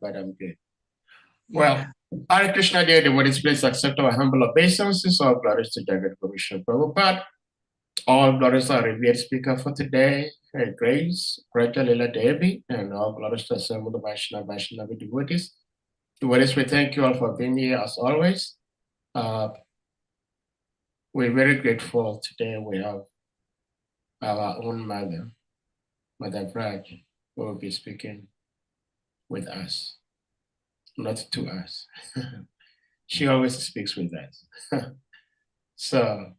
but I'm good. Yeah. Well, Hare Krishna, dear devotees, please accept our humble obeisances. All glories to Jagat Guru Srila Prabhupada. All glories are revered speaker for today. Her Grace, VRAJALILA Devi, and all glories to assembled Vaishnava devotees. Devotees, we thank you all for being here as always. We're very grateful today. We have our own mother, Mother Vraj, who will be speaking with us, not to us. She always speaks with us. So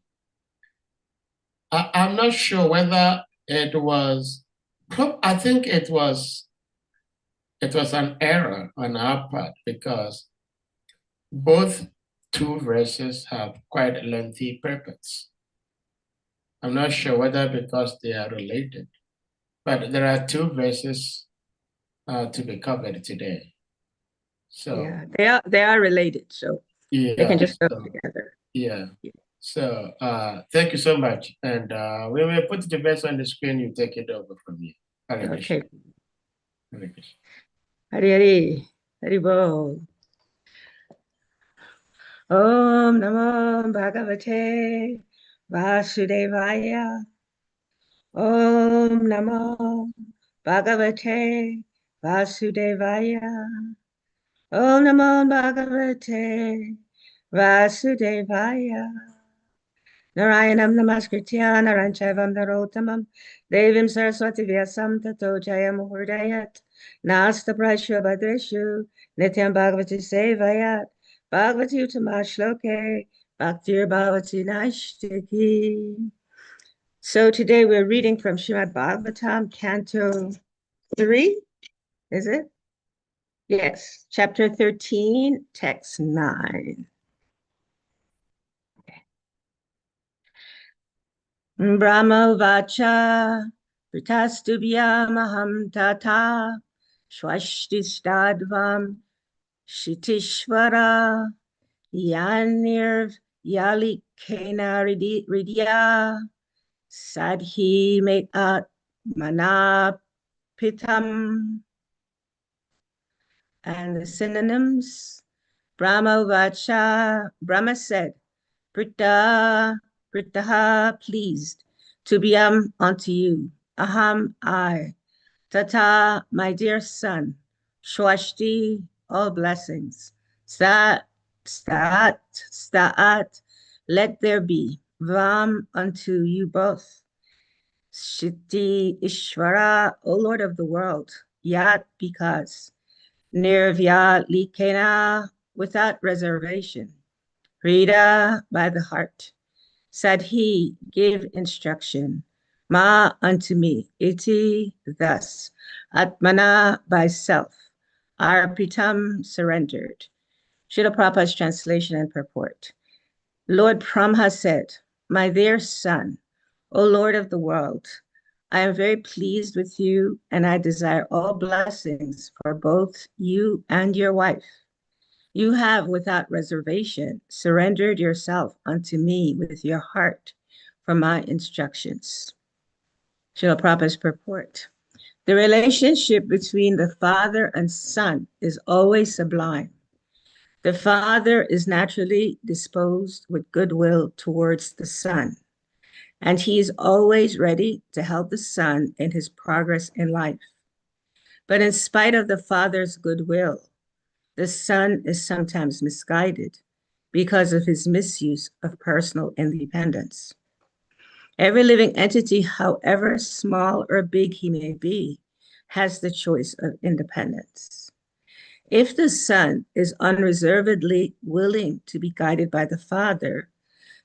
I'm not sure whether it was, I think it was an error on our part because both two verses have quite lengthy purports. I'm not sure whether because they are related, but there are two verses to be covered today. So yeah, they are related, so yeah, they can just go together. Yeah. So thank you so much. And we will put the verse on the screen. You take it over from here. Hare Krishna. Okay. Hare Krishna. Hari Hari Bol. Om Namo Bhagavate Vasudevaya. Om Namo Bhagavate Vasudevaya. Om Namo Bhagavate Vasudevaya. Narayanam Namaskritya Naranchavam Narotamam Devim Saraswati Vyasam Tato Jayam Hurdayat Nasta Prashu Badreshu Nityam Bhagavati Sevayat Bhagavati Uttama Shloke Bhaktir Bhagavati Nashtiki. So today we're reading from Srimad Bhagavatam, Canto 3, is it? Yes, chapter 13, text 9. Brahma Vacha Pritastubhyamaham Tata Shwashtistadvam Shitishvara Yanir Yalikena Ridya Sadhi Metat Manapitam. And the synonyms: Brahma Vacha, Brahma said, Pritaha, pleased, to be unto you, Aham, I, Tata, my dear son, Shwashti, all blessings, Stat, let there be, Vam, unto you both, Shiti Ishvara, O Lord of the world, Yat, because, Nirvya Likena, without reservation, Rita, by the heart, Sadhi, give instruction, Ma, unto me, Iti, thus, Atmana, by self, Arpitam, surrendered. Srila Prabhupada's translation and purport. Lord Brahma said, my dear son, O Lord of the world, I am very pleased with you, and I desire all blessings for both you and your wife. You have, without reservation, surrendered yourself unto me with your heart for my instructions. Srila Prabhupada's purport. The relationship between the father and son is always sublime. The father is naturally disposed with goodwill towards the son, and he is always ready to help the son in his progress in life. But in spite of the father's goodwill, the son is sometimes misguided because of his misuse of personal independence. Every living entity, however small or big he may be, has the choice of independence. If the son is unreservedly willing to be guided by the father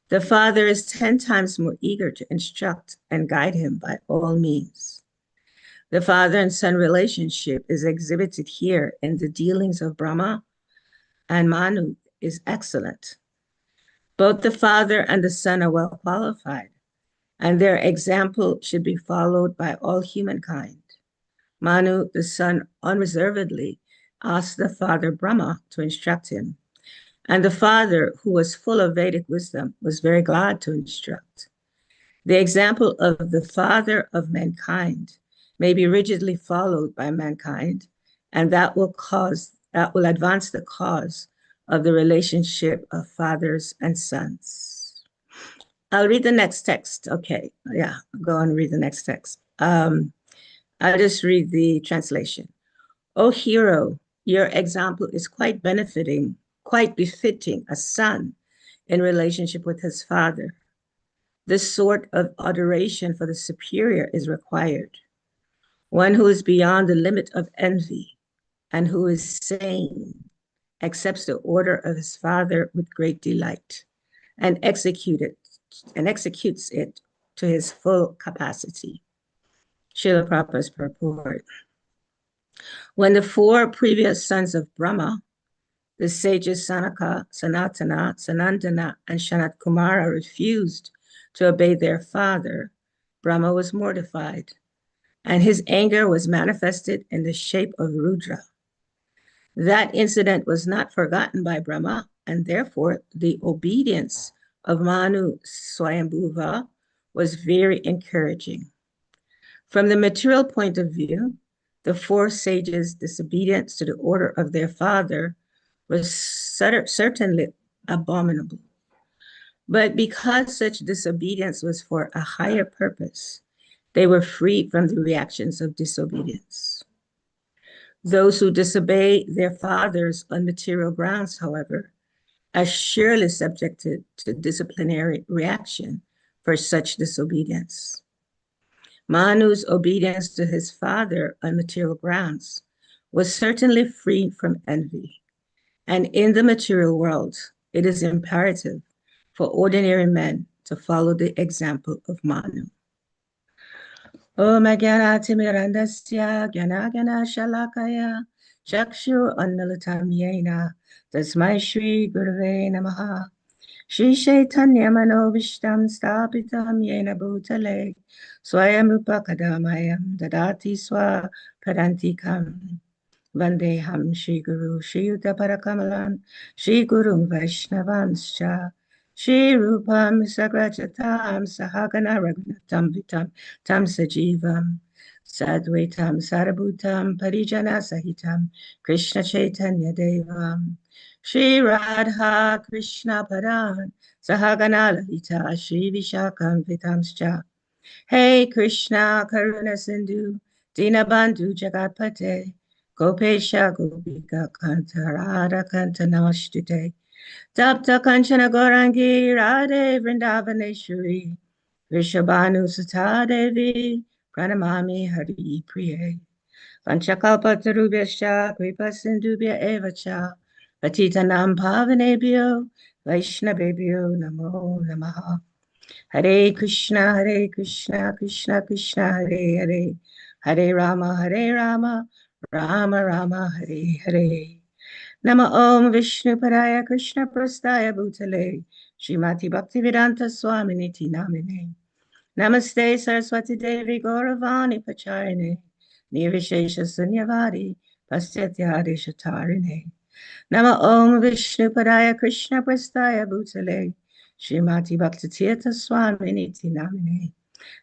is 10 times more eager to instruct and guide him by all means. The father and son relationship is exhibited here in the dealings of Brahma and Manu is excellent. Both the father and the son are well qualified, and their example should be followed by all humankind. Manu, the son, unreservedly asked the father Brahma to instruct him, and the father, who was full of Vedic wisdom, was very glad to instruct. The example of the father of mankind may be rigidly followed by mankind, and that will advance the cause of the relationship of fathers and sons. I'll read the next text. Okay, yeah, go on and read the next text. I'll just read the translation. O hero, your example is quite befitting a son in relationship with his father. This sort of adoration for the superior is required. One who is beyond the limit of envy and who is sane accepts the order of his father with great delight and executes it to his full capacity. Srila Prabhupada's purport. When the four previous sons of Brahma, the sages Sanaka, Sanatana, Sanandana, and Sanat Kumara refused to obey their father, Brahma was mortified, and his anger was manifested in the shape of Rudra. That incident was not forgotten by Brahma, and therefore the obedience of Manu Swayambhuva was very encouraging. From the material point of view, the four sages' disobedience to the order of their father was certainly abominable. But because such disobedience was for a higher purpose, they were free from the reactions of disobedience. Those who disobey their fathers on material grounds, however, are surely subjected to disciplinary reaction for such disobedience. Manu's obedience to his father on material grounds was certainly free from envy. And in the material world, it is imperative for ordinary men to follow the example of Manu. Om Gyanatimirandasya Gyanagana Shalakaya Chakshu Annalatam Yena Tasmai Shri Gurave Namaha Shri Chaitanya Manovishtam Stapitam Yena Bhutale Swayam Rupa Kadamayam Dadati Swa Padantikam Vandeham Shri Guru Shri Yuta Parakamalan Shri Guru Vaishnavanscha Shri Rupam Sagrajatam Sahagana Raghunatam Vitam Tam Sajivam Sadvaitam Sarabhutam Parijana Sahitam Krishna Chaitanya Devam Shri Radha Krishna Paran Sahagana Lalita Shri Vishakam Vitamscha Hey Krishna Karuna Sindhu Dinabandhu Jagatpate Gopesha Gopika Kanta Radha Kanta Namastute Tapta Kanchana Gorangi Radhe Vrindavaneshwari Vishabhanu Sutta Devi Pranamami Hari Priye Panchakalpatarubhyascha Kripa Sindhubhya Evacha Patitanam Pavanebhyo Vaishnavebhyo Namo Namaha Hare Krishna, Krishna Krishna, Hare Hare, Hare Rama, Rama Rama, Hare Hare. Nama Om Vishnu Padaya Krishna Prastaya Bhutale, Srimati Bhaktivedanta Swaminiti Namine. Namaste Saraswati Devi Gauravani Pacharine, Nirvishesha Sunyavadi, Pastyathyadi Shatarine. Nama Om Vishnu Padaya Krishna Prastaya Bhutale, Srimati Bhaktivedanta Swaminiti Namine.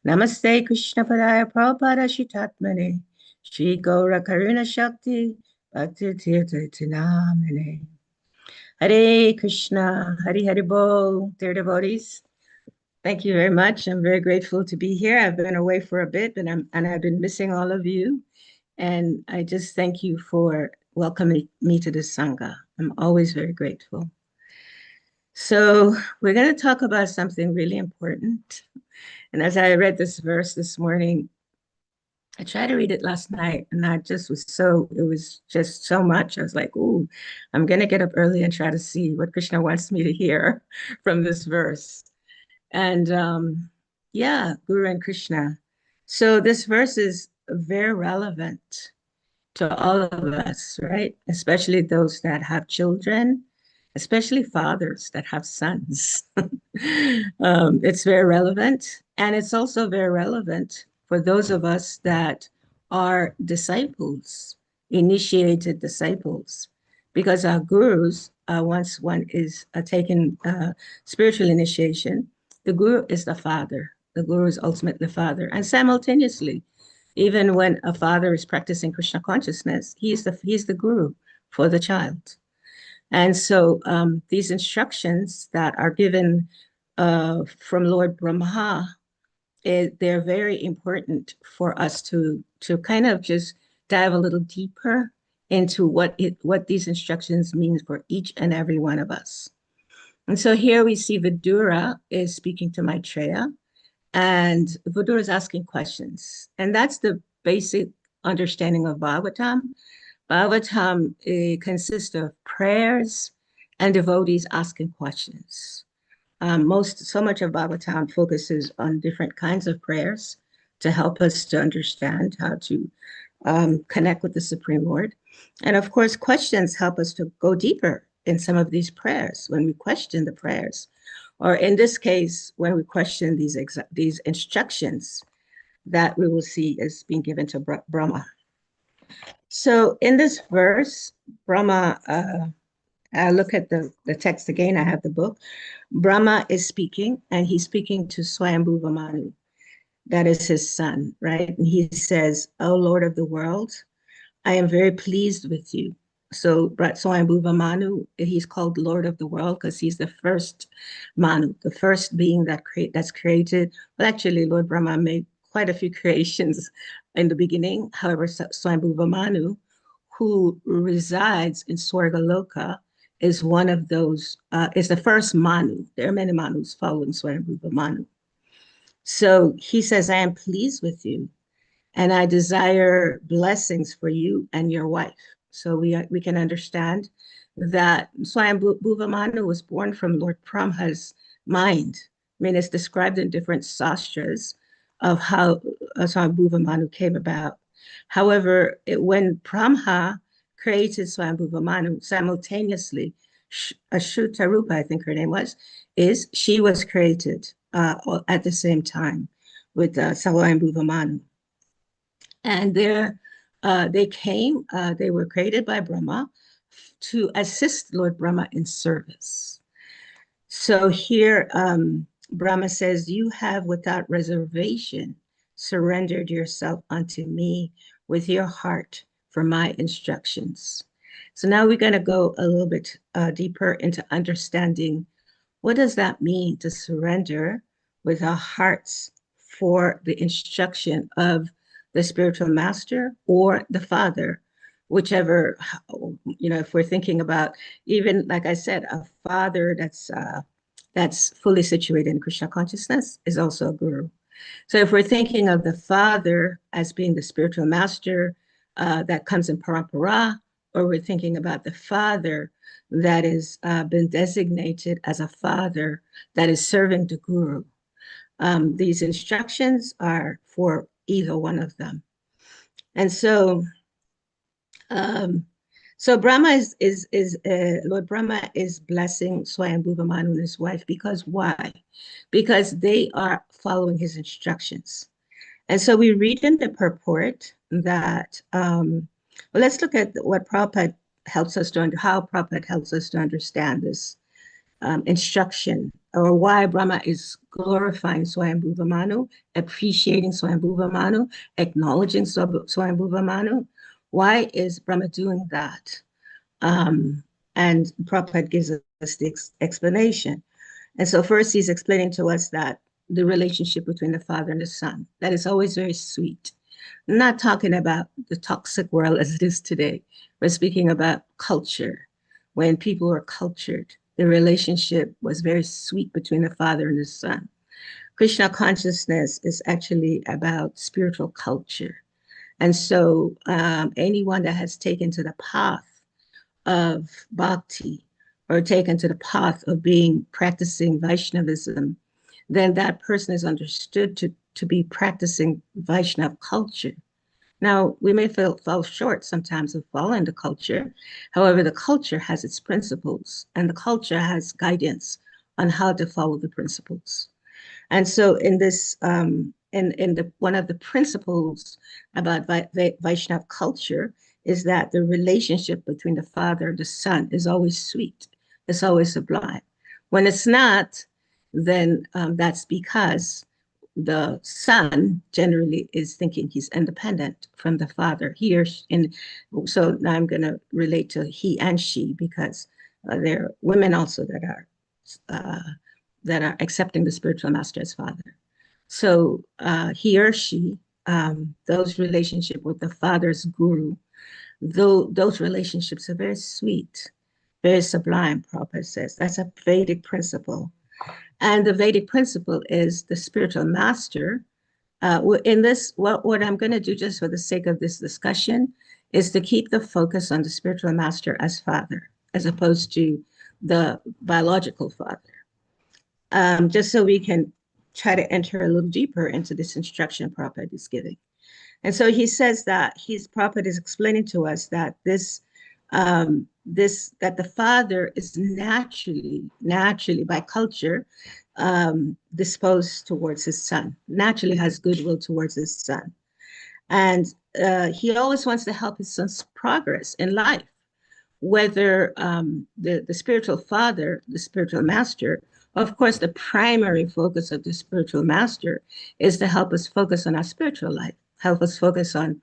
Namaste Krishna Padaya Prabhupada Shitatmane, Shri Gaura Karuna Shakti, Bhaktivedanta Namine. Hare Krishna, Hari Hari Bol, dear devotees. Thank you very much. I'm very grateful to be here. I've been away for a bit, and I've been missing all of you. And I just thank you for welcoming me to the Sangha. I'm always very grateful. So we're going to talk about something really important. And as I read this verse this morning, I tried to read it last night, and it was just so much. I was like, ooh, I'm going to get up early and try to see what Krishna wants me to hear from this verse. And Guru and Krishna. So this verse is very relevant to all of us, right? Especially those that have children, especially fathers that have sons. It's very relevant. And it's also very relevant for those of us that are disciples, initiated disciples, because our gurus, once one is taken spiritual initiation, the guru is the father. The guru is ultimately the father. And simultaneously, Even when a father is practicing Krishna consciousness, he's the guru for the child. And so these instructions that are given from Lord Brahma, they're very important for us to kind of just dive a little deeper into what these instructions mean for each and every one of us. And so here we see Vidura is speaking to Maitreya, and Vidura is asking questions. And that's the basic understanding of Bhagavatam. Bhagavatam consists of prayers and devotees asking questions. So much of Bhagavatam focuses on different kinds of prayers to help us to understand how to connect with the Supreme Lord. And of course, questions help us to go deeper in some of these prayers when we question the prayers, or in this case, when we question these instructions that we will see as being given to Brahma. So in this verse, Brahma, I look at the text again, I have the book. Brahma is speaking, and he's speaking to Swayambhuva Manu. That is his son, right? And he says, "O Lord of the world, I am very pleased with you." So Swayambhuva Manu, he's called Lord of the world because he's the first Manu, the first being that's created. Well, actually, Lord Brahma made quite a few creations in the beginning. However, Swayambhuva Manu, who resides in Swargaloka, is one of those, is the first Manu. There are many Manus following Swayambhuva Manu. So he says, "I am pleased with you, and I desire blessings for you and your wife." So we can understand that Swayambhuva Manu was born from Lord Brahma's mind. I mean, it's described in different sastras of how Swayambhuva Manu came about. However, when Brahma created Swayambhuva Manu, simultaneously, Ashutarupa, I think her name she was created at the same time with Swayambhuva Manu. And they were created by Brahma to assist Lord Brahma in service. So here, Brahma says, "You have without reservation surrendered yourself unto me with your heart for my instructions." So now we're going to go a little bit deeper into understanding what does that mean to surrender with our hearts for the instruction of the spiritual master or the father, whichever, if we're thinking about, even like I said, a father that's fully situated in Krishna consciousness is also a guru. So if we're thinking of the father as being the spiritual master that comes in parampara, or we're thinking about the father that is been designated as a father that is serving the guru, these instructions are for either one of them. And so Brahma Lord Brahma is blessing Swayambhuva Manu and his wife because why? Because they are following his instructions. And so we read in the purport that, well, let's look at what Prabhupada helps us to how Prabhupada helps us to understand this instruction, or why Brahma is glorifying Swayambhuva Manu, appreciating Swayambhuva Manu, acknowledging Swayambhuva Manu. Why is Brahma doing that? And Prabhupada gives us the explanation. And so first he's explaining to us that the relationship between the father and the son, that is always very sweet. I'm not talking about the toxic world as it is today. We're speaking about culture. When people were cultured, the relationship was very sweet between the father and the son. Krishna consciousness is actually about spiritual culture. And so anyone that has taken to the path of bhakti or taken to the path of practicing Vaishnavism, then that person is understood to be practicing Vaishnav culture. Now, we may fall short sometimes of following the culture. However, the culture has its principles, and the culture has guidance on how to follow the principles. And so in this, one of the principles about Vaishnav culture is that the relationship between the father and the son is always sweet. It's always sublime. When it's not, then that's because the son generally is thinking he's independent from the father. He or she, and so now I'm going to relate to he and she, because there are women also that are accepting the spiritual master as father. So he or she, those relationship with the father's guru, though those relationships are very sweet, very sublime, Prabhupada says. That's a Vedic principle. And the Vedic principle is the spiritual master. In this, what I'm going to do just for the sake of this discussion is to keep the focus on the spiritual master as father, as opposed to the biological father. Just so we can try to enter a little deeper into this instruction Prabhupada is giving. And so he says that Prabhupada is explaining to us that that the father is naturally by culture disposed towards his son, naturally has goodwill towards his son. And he always wants to help his son's progress in life, whether the spiritual father, the spiritual master, of course, the primary focus of the spiritual master is to help us focus on our spiritual life, help us focus on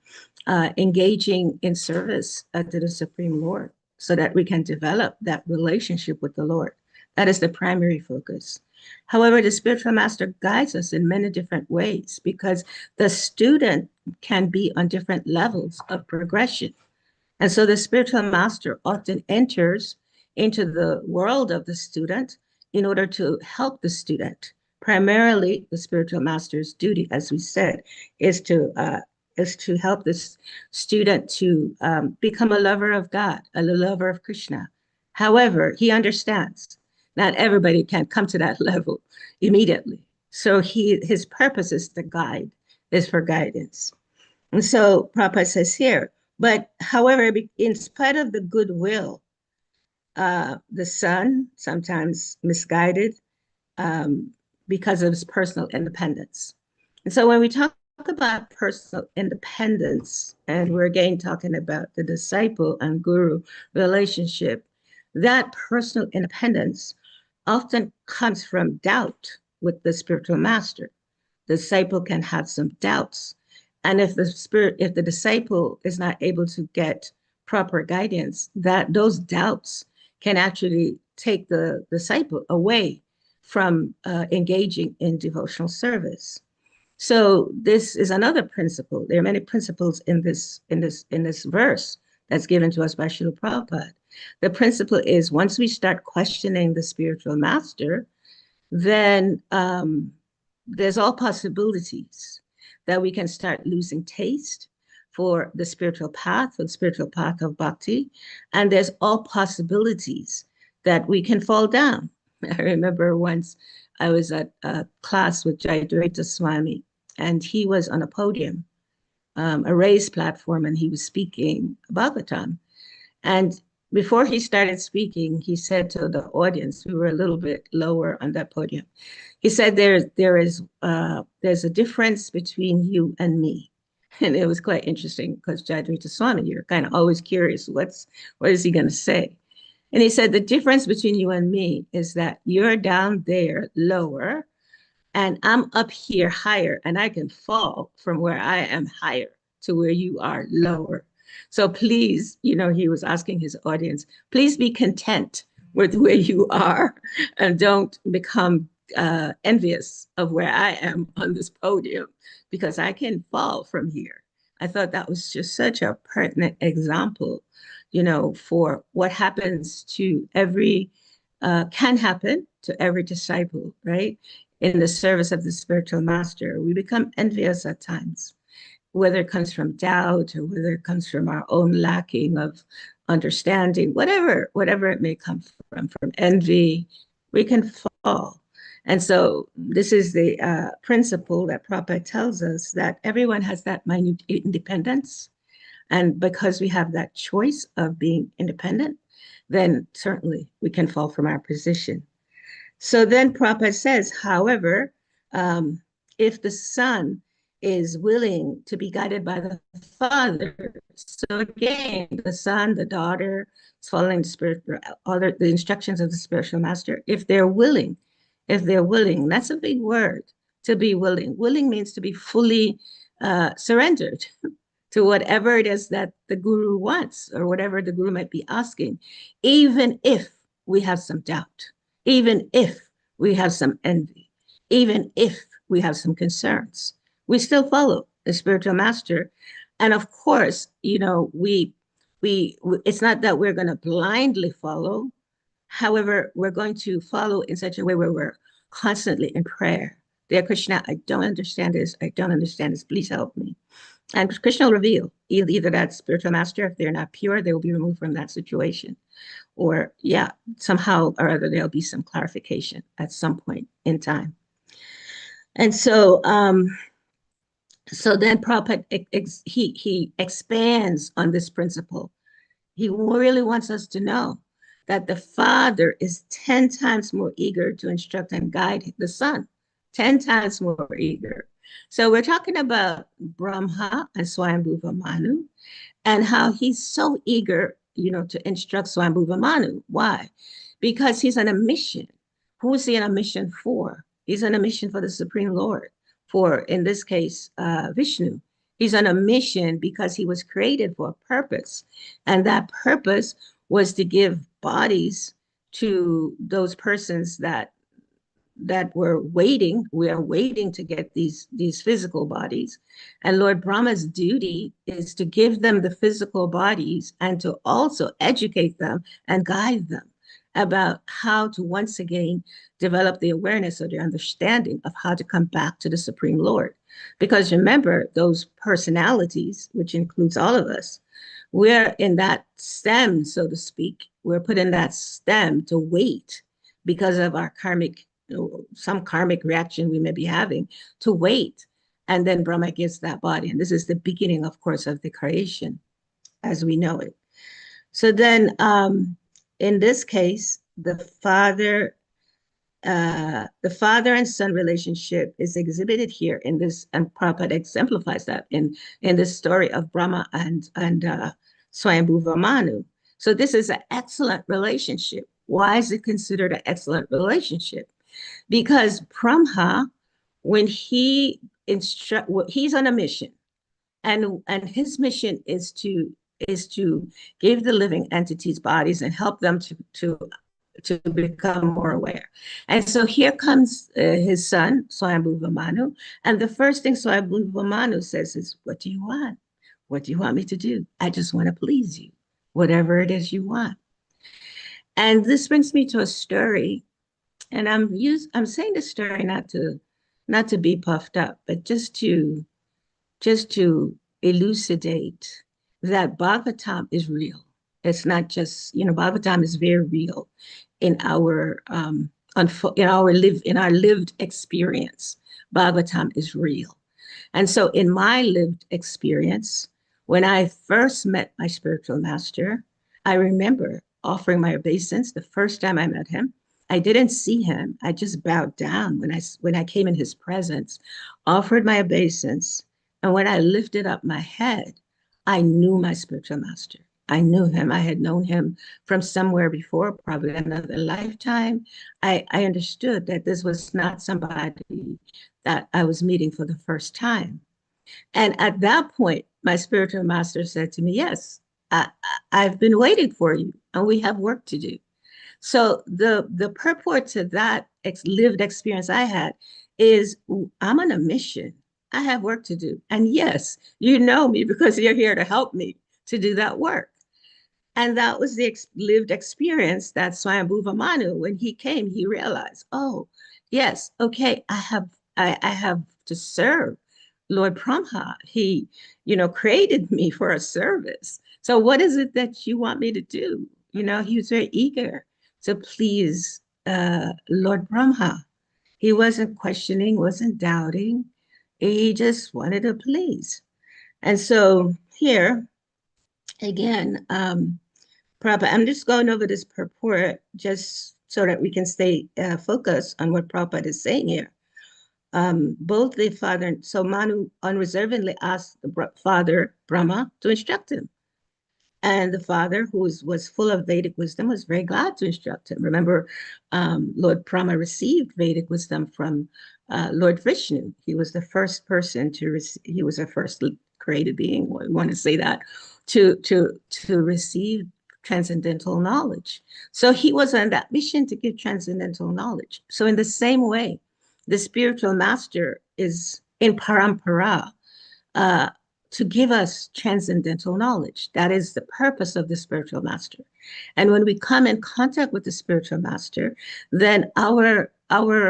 engaging in service to the Supreme Lord so that we can develop that relationship with the Lord. That is the primary focus. However, the spiritual master guides us in many different ways because the student can be on different levels of progression. And so the spiritual master often enters into the world of the student in order to help the student. Primarily, the spiritual master's duty, as we said, is to help this student to become a lover of God, a lover of Krishna. However, he understands not everybody can come to that level immediately. So his purpose is to guide, is for guidance. And so Prabhupada says here, but however, in spite of the goodwill, the son, sometimes misguided because of his personal independence. And so when we talk about personal independence, and we're again talking about the disciple and guru relationship, that personal independence often comes from doubt with the spiritual master. The disciple can have some doubts. And if the disciple is not able to get proper guidance, that those doubts can actually take the disciple away from engaging in devotional service. So this is another principle. There are many principles in this verse that's given to us by Srila Prabhupada. The principle is once we start questioning the spiritual master, then there's all possibilities that we can start losing taste for the spiritual path of bhakti. And there's all possibilities that we can fall down. I remember once I was at a class with Jayadvaita Swami, and he was on a podium, a raised platform, and he was speaking Bhagavatam. And before he started speaking, he said to the audience, we were a little bit lower on that podium, he said, there's a difference between you and me. And it was quite interesting because Jayadvaita Swami, you're kind of always curious, what is he going to say? And he said, the difference between you and me is that you're down there lower and I'm up here higher, and I can fall from where I am higher to where you are lower. So please, he was asking his audience, please be content with where you are and don't become envious of where I am on this podium, because I can fall from here. I thought that was just such a pertinent example, for what happens to can happen to every disciple, right? In the service of the spiritual master. We become envious at times, whether it comes from doubt or whether it comes from our own lacking of understanding, whatever it may come from envy, we can fall. And so this is the principle that Prabhupada tells us, that everyone has that minute independence. And because we have that choice of being independent, then certainly we can fall from our position. So then Prabhupada says, however, if the son is willing to be guided by the father, so again, the son, the daughter is following the instructions of the spiritual master. If they're willing, that's a big word, to be willing. Willing means to be fully surrendered to whatever it is that the guru wants or whatever the guru might be asking, even if we have some doubt, even if we have some envy, even if we have some concerns. We still follow the spiritual master. And of course, you know, it's not that we're going to blindly follow. However, we're going to follow in such a way where we're constantly in prayer. Dear Krishna, I don't understand this. I don't understand this. Please help me. And Krishna will reveal either that spiritual master, if they're not pure, they will be removed from that situation. Or, yeah, somehow or other, there'll be some clarification at some point in time. And so, then Prabhupada, he expands on this principle. He really wants us to know that the Father is 10 times more eager to instruct and guide the Son, 10 times more eager. So we're talking about Brahma and Swayambhuva Manu and how he's so eager, you know, to instruct Swayambhuva Manu. Why? Because he's on a mission. Who is he on a mission for? He's on a mission for the Supreme Lord, for, in this case, Vishnu. He's on a mission because he was created for a purpose. And that purpose was to give bodies to those persons that were waiting. We are waiting to get these physical bodies. And Lord Brahma's duty is to give them the physical bodies and to also educate them and guide them about how to once again develop the awareness or the understanding of how to come back to the Supreme Lord. Because remember, those personalities, which includes all of us, we're in that stem, so to speak. We're put in that stem to wait because of our some karmic reaction we may be having, to wait. And then Brahma gives that body. And this is the beginning, of course, of the creation as we know it. So then, in this case, the father and son relationship is exhibited here in this, and Prabhupada exemplifies that in this story of Brahma and Swayambhuva Manu. So this is an excellent relationship. Why is it considered an excellent relationship? Because Brahma, when he's on a mission, and his mission is to give the living entities bodies and help them to become more aware. And so here comes his son, Swayambhuva Manu, and the first thing Swayambhuva Manu says is, "What do you want? What do you want me to do? I just want to please you, whatever it is you want." And this brings me to a story, and I'm saying this story not to be puffed up, but just to elucidate that Bhagavatam is real. It's not just, Bhagavatam is very real in our lived experience. Bhagavatam is real. And so in my lived experience, when I first met my spiritual master, I remember offering my obeisance the first time I met him. I didn't see him. I just bowed down when I came in his presence, offered my obeisance. And when I lifted up my head, I knew my spiritual master. I knew him. I had known him from somewhere before, probably another lifetime. I understood that this was not somebody that I was meeting for the first time. And at that point, my spiritual master said to me, "Yes, I've been waiting for you, and we have work to do." So the purport to that lived experience I had is, I'm on a mission. I have work to do. And yes, you know me because you're here to help me to do that work. And that was the lived experience that Swayambhuva Manu, when he came, he realized, oh, yes, okay, I have to serve Lord Brahma. He, created me for a service. So what is it that you want me to do? He was very eager to please Lord Brahma. He wasn't questioning, wasn't doubting. He just wanted to please. And so here, again, Prabhupada, I'm just going over this purport just so that we can stay focused on what Prabhupada is saying here. Both the father, so Manu unreservedly asked the father Brahma to instruct him. And the father, who was full of Vedic wisdom, was very glad to instruct him. Remember, Lord Brahma received Vedic wisdom from Lord Vishnu. He was the first person to receive, he was the first created being, we want to say that, to receive transcendental knowledge. So he was on that mission to give transcendental knowledge. So in the same way, the spiritual master is in parampara, to give us transcendental knowledge. That is the purpose of the spiritual master. And when we come in contact with the spiritual master, then our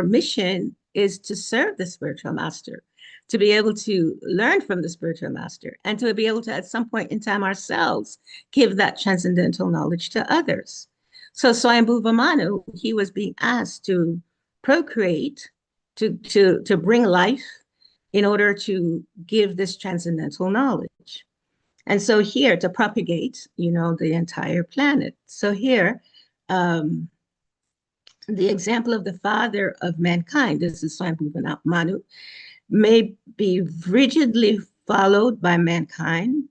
mission is to serve the spiritual master, to be able to learn from the spiritual master, and to be able to, at some point in time ourselves, give that transcendental knowledge to others. So Swayambhuva Manu, he was being asked to procreate, to bring life, in order to give this transcendental knowledge. And so here, to propagate, the entire planet. So here, the example of the father of mankind, this is Swayambhuva Manu, may be rigidly followed by mankind,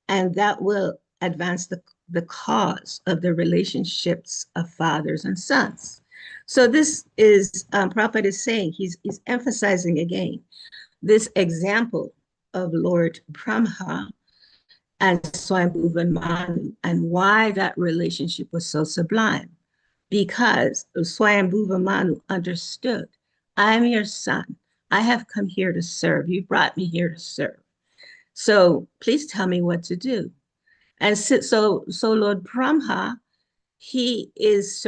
and that will advance the cause of the relationships of fathers and sons. So this is, Prabhupada is saying, he's emphasizing again, this example of Lord Brahma and Swayambhuva Manu, and why that relationship was so sublime. Because Swayambhuva Manu understood, I'm your son. I have come here to serve. You brought me here to serve. So please tell me what to do. And so Lord Brahma, he is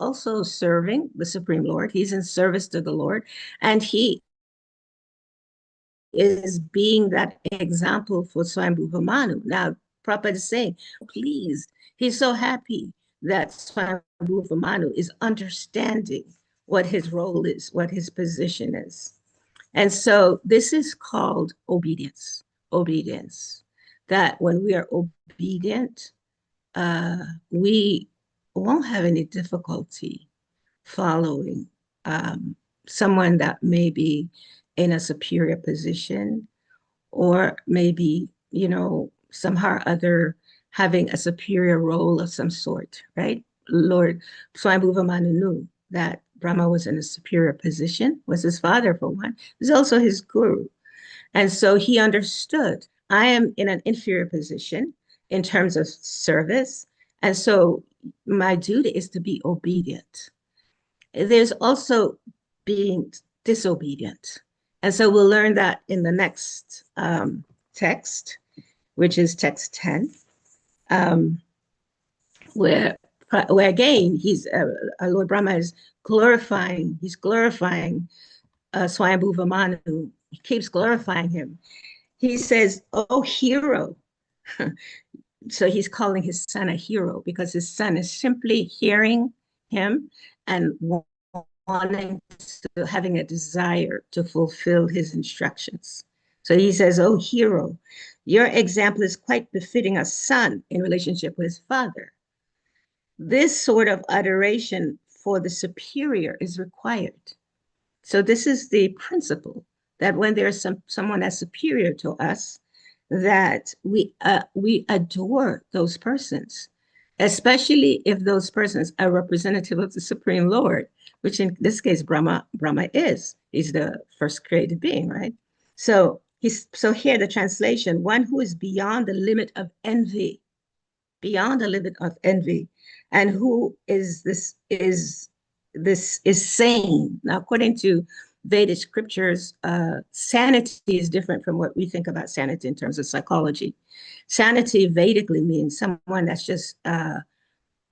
also serving the Supreme Lord. He's in service to the Lord, and he is being that example for Swayambhuva Manu. Now, Prabhupada is saying, please, he's so happy that Swayambhuva Manu is understanding what his role is, what his position is. And so this is called obedience. Obedience. That when we are obedient, we won't have any difficulty following someone that may be in a superior position, or maybe, somehow or other having a superior role of some sort, right? Lord Swayambhuva Manu knew that Brahma was in a superior position, was his father for one, was also his guru. And so he understood, I am in an inferior position in terms of service, and so my duty is to be obedient. There's also being disobedient. And so we'll learn that in the next text, which is text 10, where again, Lord Brahma is glorifying, Swayambhuva Manu. He keeps glorifying him. He says, oh, hero. So he's calling his son a hero because his son is simply hearing him and having a desire to fulfill his instructions. So he says, oh, hero, your example is quite befitting a son in relationship with his father. This sort of adoration for the superior is required. So this is the principle, that when there's someone that's superior to us, that we adore those persons, especially if those persons are representative of the Supreme Lord, which in this case, Brahma is. He's the first created being, right? So here the translation, one who is beyond the limit of envy, and who is sane. Now, according to Vedic scriptures, sanity is different from what we think about sanity in terms of psychology. Sanity Vedically means someone that's just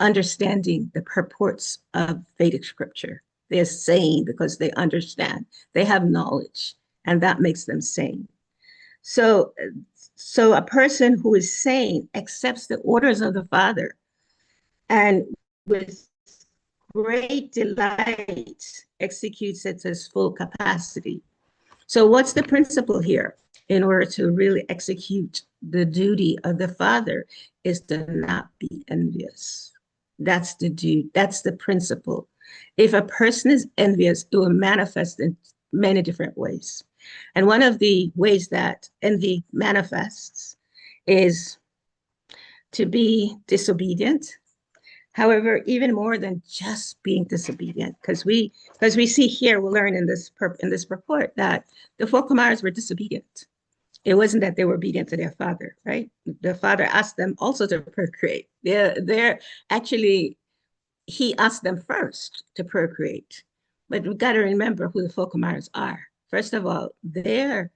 understanding the purports of Vedic scripture. They're sane because they understand, they have knowledge, and that makes them sane. So a person who is sane accepts the orders of the Father and with great delight executes it to its full capacity. So what's the principle here? In order to really execute the duty of the Father is to not be envious. That's the duty, that's the principle. If a person is envious, it will manifest in many different ways. And one of the ways that envy manifests is to be disobedient. However, even more than just being disobedient, because we see here, we'll learn in this report that the four Kumars were disobedient. It wasn't that they were obedient to their father, right? The father asked them also to procreate. They're actually, he asked them first to procreate. But we've got to remember who the four Kumars are. First of all, they're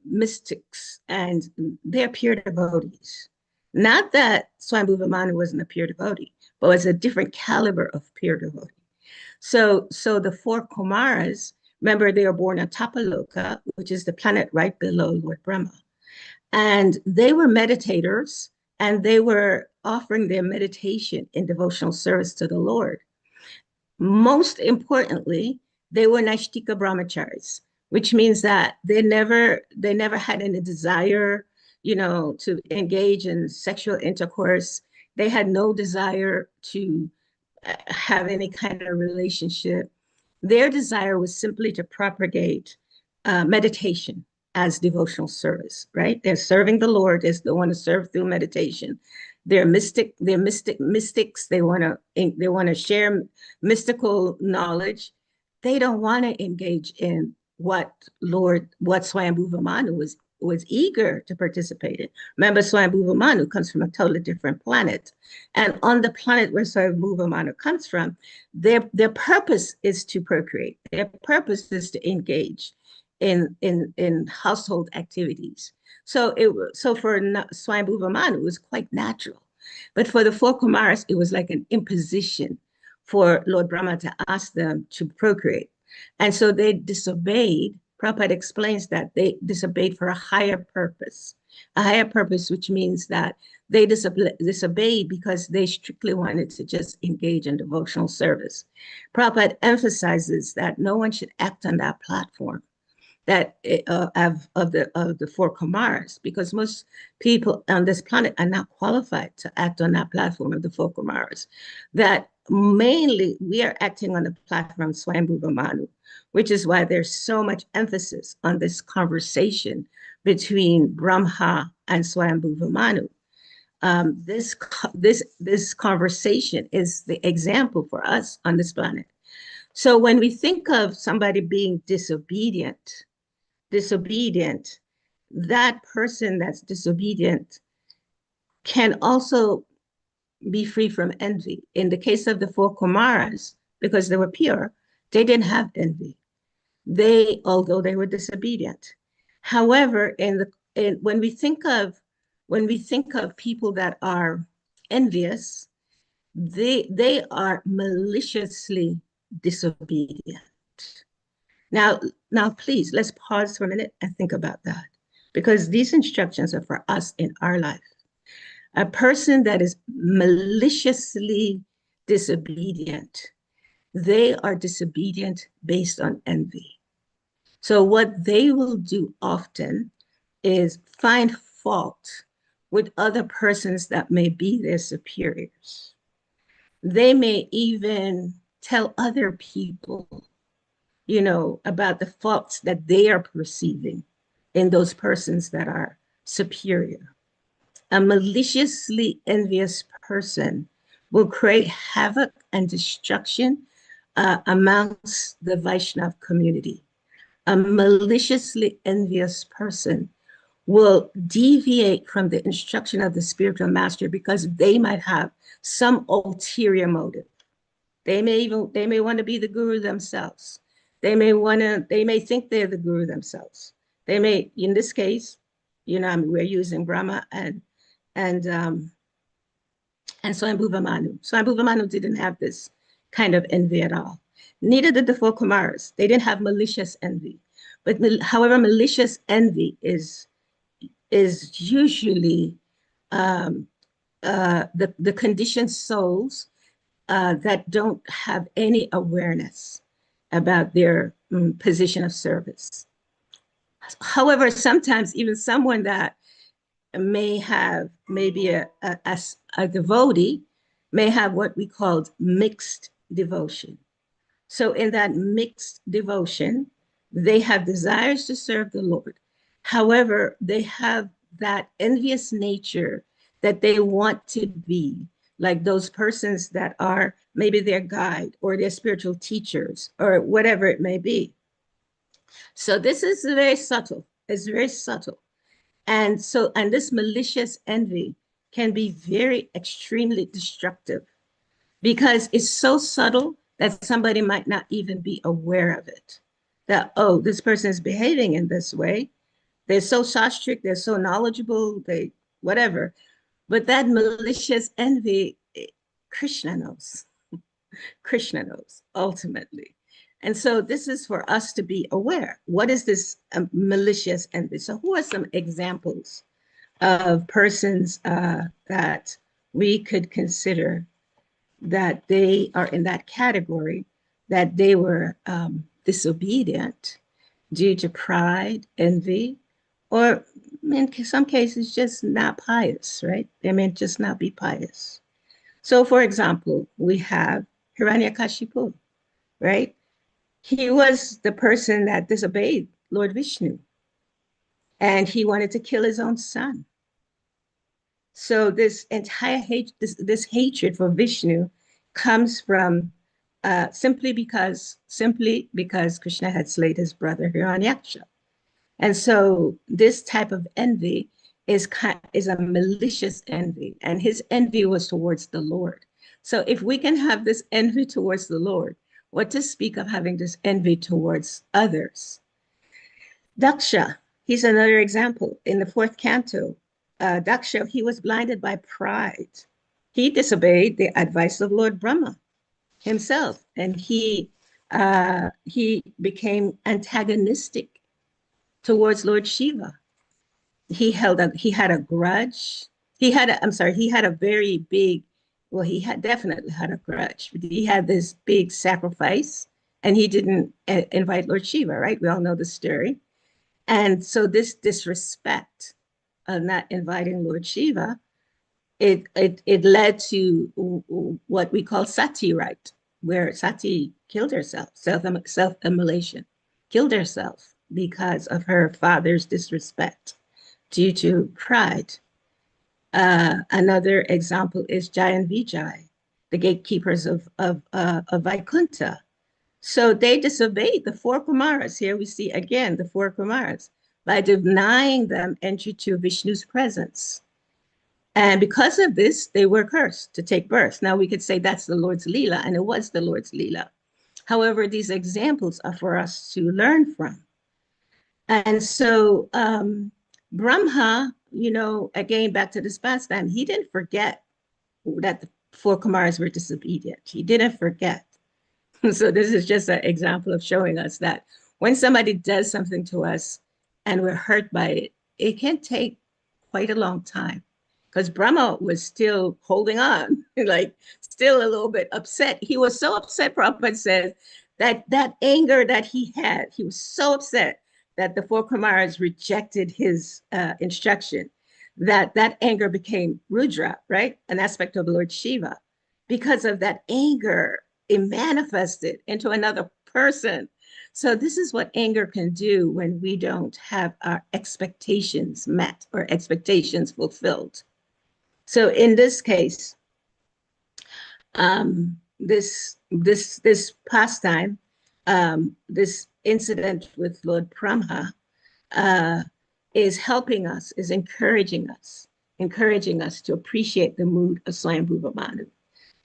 mystics and they're pure devotees. Not that Swayambhuva Manu wasn't a pure devotee, but was a different caliber of pure devotee. So the four Kumaras, remember, they were born on Tapaloka, which is the planet right below Lord Brahma. And they were meditators, and they were offering their meditation in devotional service to the Lord. Most importantly, they were Naishtika brahmacharis, which means that they never had any desire, to engage in sexual intercourse. They had no desire to have any kind of relationship. Their desire was simply to propagate meditation as devotional service, right? They're serving the Lord. They want to serve through meditation. They're mystics. They want to share mystical knowledge. They don't want to engage in what Swayambhuva Manu was eager to participate in. Remember, Swayambhuva Manu comes from a totally different planet. And on the planet where Swayambhuva Manu comes from, their purpose is to procreate. Their purpose is to engage in household activities. So for Swayambhuva Manu, it was quite natural. But for the four Kumaras, it was like an imposition for Lord Brahma to ask them to procreate. And so they disobeyed. Prabhupada explains that they disobeyed for a higher purpose, which means that they disobeyed because they strictly wanted to just engage in devotional service. Prabhupada emphasizes that no one should act on that platform that of the four Kumaras, because most people on this planet are not qualified to act on that platform of the four Kumaras. That mainly we are acting on the platform of Swayambhuva Manu, which is why there's so much emphasis on this conversation between Brahma and Swayambhuva Manu. This conversation is the example for us on this planet. So when we think of somebody being disobedient, that person that's disobedient can also be free from envy. In the case of the four Kumaras, because they were pure, they didn't have envy. Although they were disobedient. However, when we think of people that are envious, they are maliciously disobedient. Now, please, let's pause for a minute and think about that, because these instructions are for us in our life. A person that is maliciously disobedient, they are disobedient based on envy. So what they will do often is find fault with other persons that may be their superiors. They may even tell other people, about the faults that they are perceiving in those persons that are superior. A maliciously envious person will create havoc and destruction amongst the Vaishnav community. A maliciously envious person will deviate from the instruction of the spiritual master because they might have some ulterior motive. They may want to be the guru themselves. They may think they're the guru themselves. They may, in this case, we're using Brahma and Swayambhuva Manu. Swayambhuva Manu didn't have this kind of envy at all. Neither did the four Kumaras. They didn't have malicious envy. But however, malicious envy is usually the conditioned souls that don't have any awareness about their position of service. However, sometimes even someone that may be a devotee may have what we call mixed devotion. So in that mixed devotion, they have desires to serve the Lord. However, they have that envious nature that they want to be like those persons that are maybe their guide or their spiritual teachers or whatever it may be. So this is very subtle. It's very subtle. And so, and this malicious envy can be very extremely destructive because it's so subtle that somebody might not even be aware of it. That, oh, this person is behaving in this way. They're so shastric, they're so knowledgeable, they whatever. But that malicious envy, Krishna knows. Krishna knows ultimately. And so this is for us to be aware. What is this malicious envy? So who are some examples of persons that we could consider that they are in that category, that they were disobedient due to pride, envy, or in some cases, just not pious, right? They may just not be pious. So for example, we have Hiranyakashipu, right? He was the person that disobeyed Lord Vishnu, and he wanted to kill his own son. So this entire hate, this hatred for Vishnu comes from simply because Krishna had slayed his brother Hiranyaksha. And so this type of envy is a malicious envy, and his envy was towards the Lord. So if we can have this envy towards the Lord, what to speak of having this envy towards others? Daksha, he's another example. In the fourth canto, Daksha, he was blinded by pride. He disobeyed the advice of Lord Brahma himself, and he became antagonistic towards Lord Shiva. He had a grudge. He had a very big, well, definitely had a grudge. He had this big sacrifice, and he didn't invite Lord Shiva, right? We all know the story. And so this disrespect of not inviting Lord Shiva, it led to what we call sati, right? Where Sati killed herself, self-immolation, killed herself because of her father's disrespect due to pride. Another example is Jai and Vijay, the gatekeepers of Vaikuntha. So they disobeyed the four Kumaras. Here we see again the four Kumaras by denying them entry to Vishnu's presence. And because of this, they were cursed to take birth. Now we could say that's the Lord's Leela, and it was the Lord's Leela. However, these examples are for us to learn from. And so Brahma, again, back to this past time, he didn't forget that the four Kumaras were disobedient. He didn't forget. So this is just an example of showing us that when somebody does something to us and we're hurt by it, it can take quite a long time. Because Brahma was still holding on, like still a little bit upset. He was so upset, Prabhupada says, that anger that he had, he was so upset that the four Kumaras rejected his instruction, that anger became Rudra, right? An aspect of Lord Shiva. Because of that anger, it manifested into another person. So this is what anger can do when we don't have our expectations met or expectations fulfilled. So in this case, this pastime, this incident with Lord Brahma is helping us, is encouraging us to appreciate the mood of Swayambhuva Manu,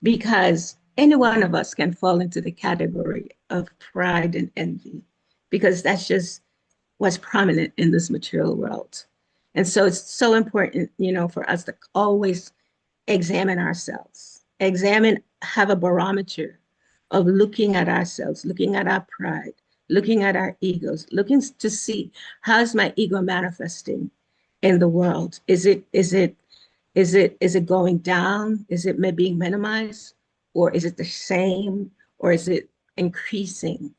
because any one of us can fall into the category of pride and envy, because that's just what's prominent in this material world. And so it's so important, for us to always examine ourselves, have a barometer of looking at ourselves, looking at our pride, looking at our egos, looking to see how is my ego manifesting in the world? Is it going down? Is it being minimized? Or is it the same? Or is it increasing?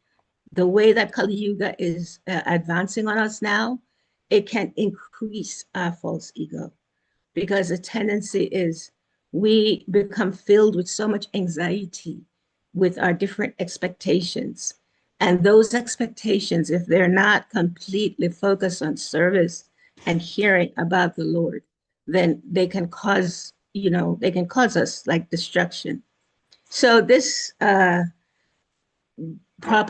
The way that Kali Yuga is advancing on us now, it can increase our false ego, because the tendency is we become filled with so much anxiety with our different expectations. And those expectations, if they're not completely focused on service and hearing about the Lord, then they can cause, they can cause us like destruction. So this Prabhupada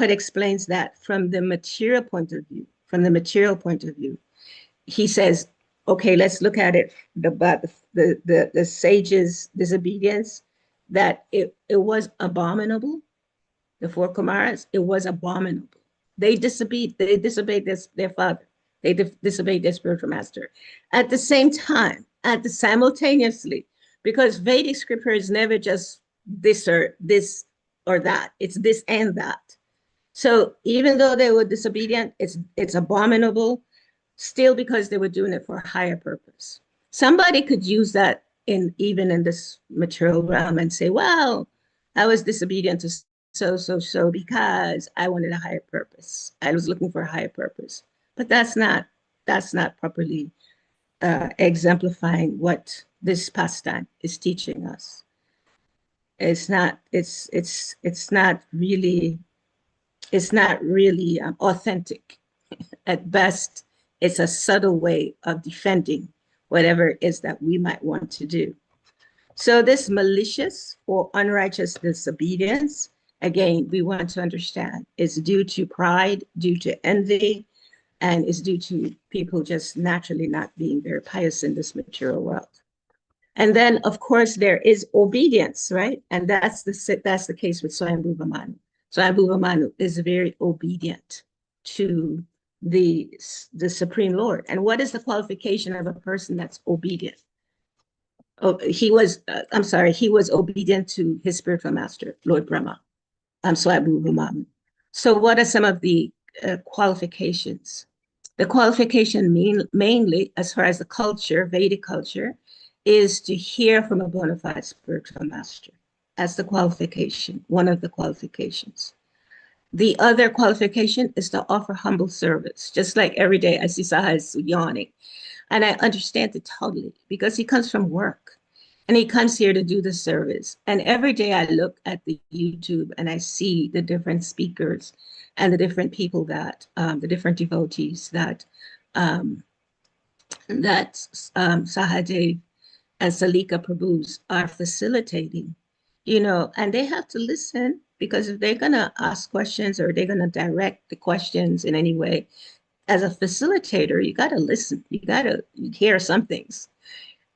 explains that from the material point of view, he says, okay, let's look at it about the sages' disobedience, that it was abominable. The four Kumaras, it was abominable. They disobeyed their father. They disobeyed their spiritual master. At the same time, simultaneously, because Vedic scripture is never just this or that. It's this and that. So even though they were disobedient, it's abominable, still because they were doing it for a higher purpose. Somebody could use that even in this material realm and say, well, I was disobedient to so because I wanted a higher purpose. I was looking for a higher purpose. But that's not properly exemplifying what this pastime is teaching us. It's not really authentic. At best, it's a subtle way of defending whatever it is that we might want to do. So this malicious or unrighteous disobedience, again, we want to understand, is due to pride, due to envy, and is due to people just naturally not being very pious in this material world. And then, of course, there is obedience, right? And that's the case with Swayambhuva Manu. Swayambhuva Manu is very obedient to the Supreme Lord. And what is the qualification of a person that's obedient? Oh, he was obedient to his spiritual master, Lord Brahma. Swayambhuva Manu. So what are some of the qualifications? The qualification mainly, as far as the culture, Vedic culture, is to hear from a bona fide spiritual master. That's the qualification, one of the qualifications. The other qualification is to offer humble service. Just like every day I see Sahaj yawning. And I understand it totally because he comes from work and he comes here to do the service. And every day I look at the YouTube and I see the different speakers and the different people that, the different devotees that Sahadev and Salika Prabhus are facilitating, and they have to listen, because if they're going to ask questions or they're going to direct the questions in any way, as a facilitator, you got to listen. You got to hear some things.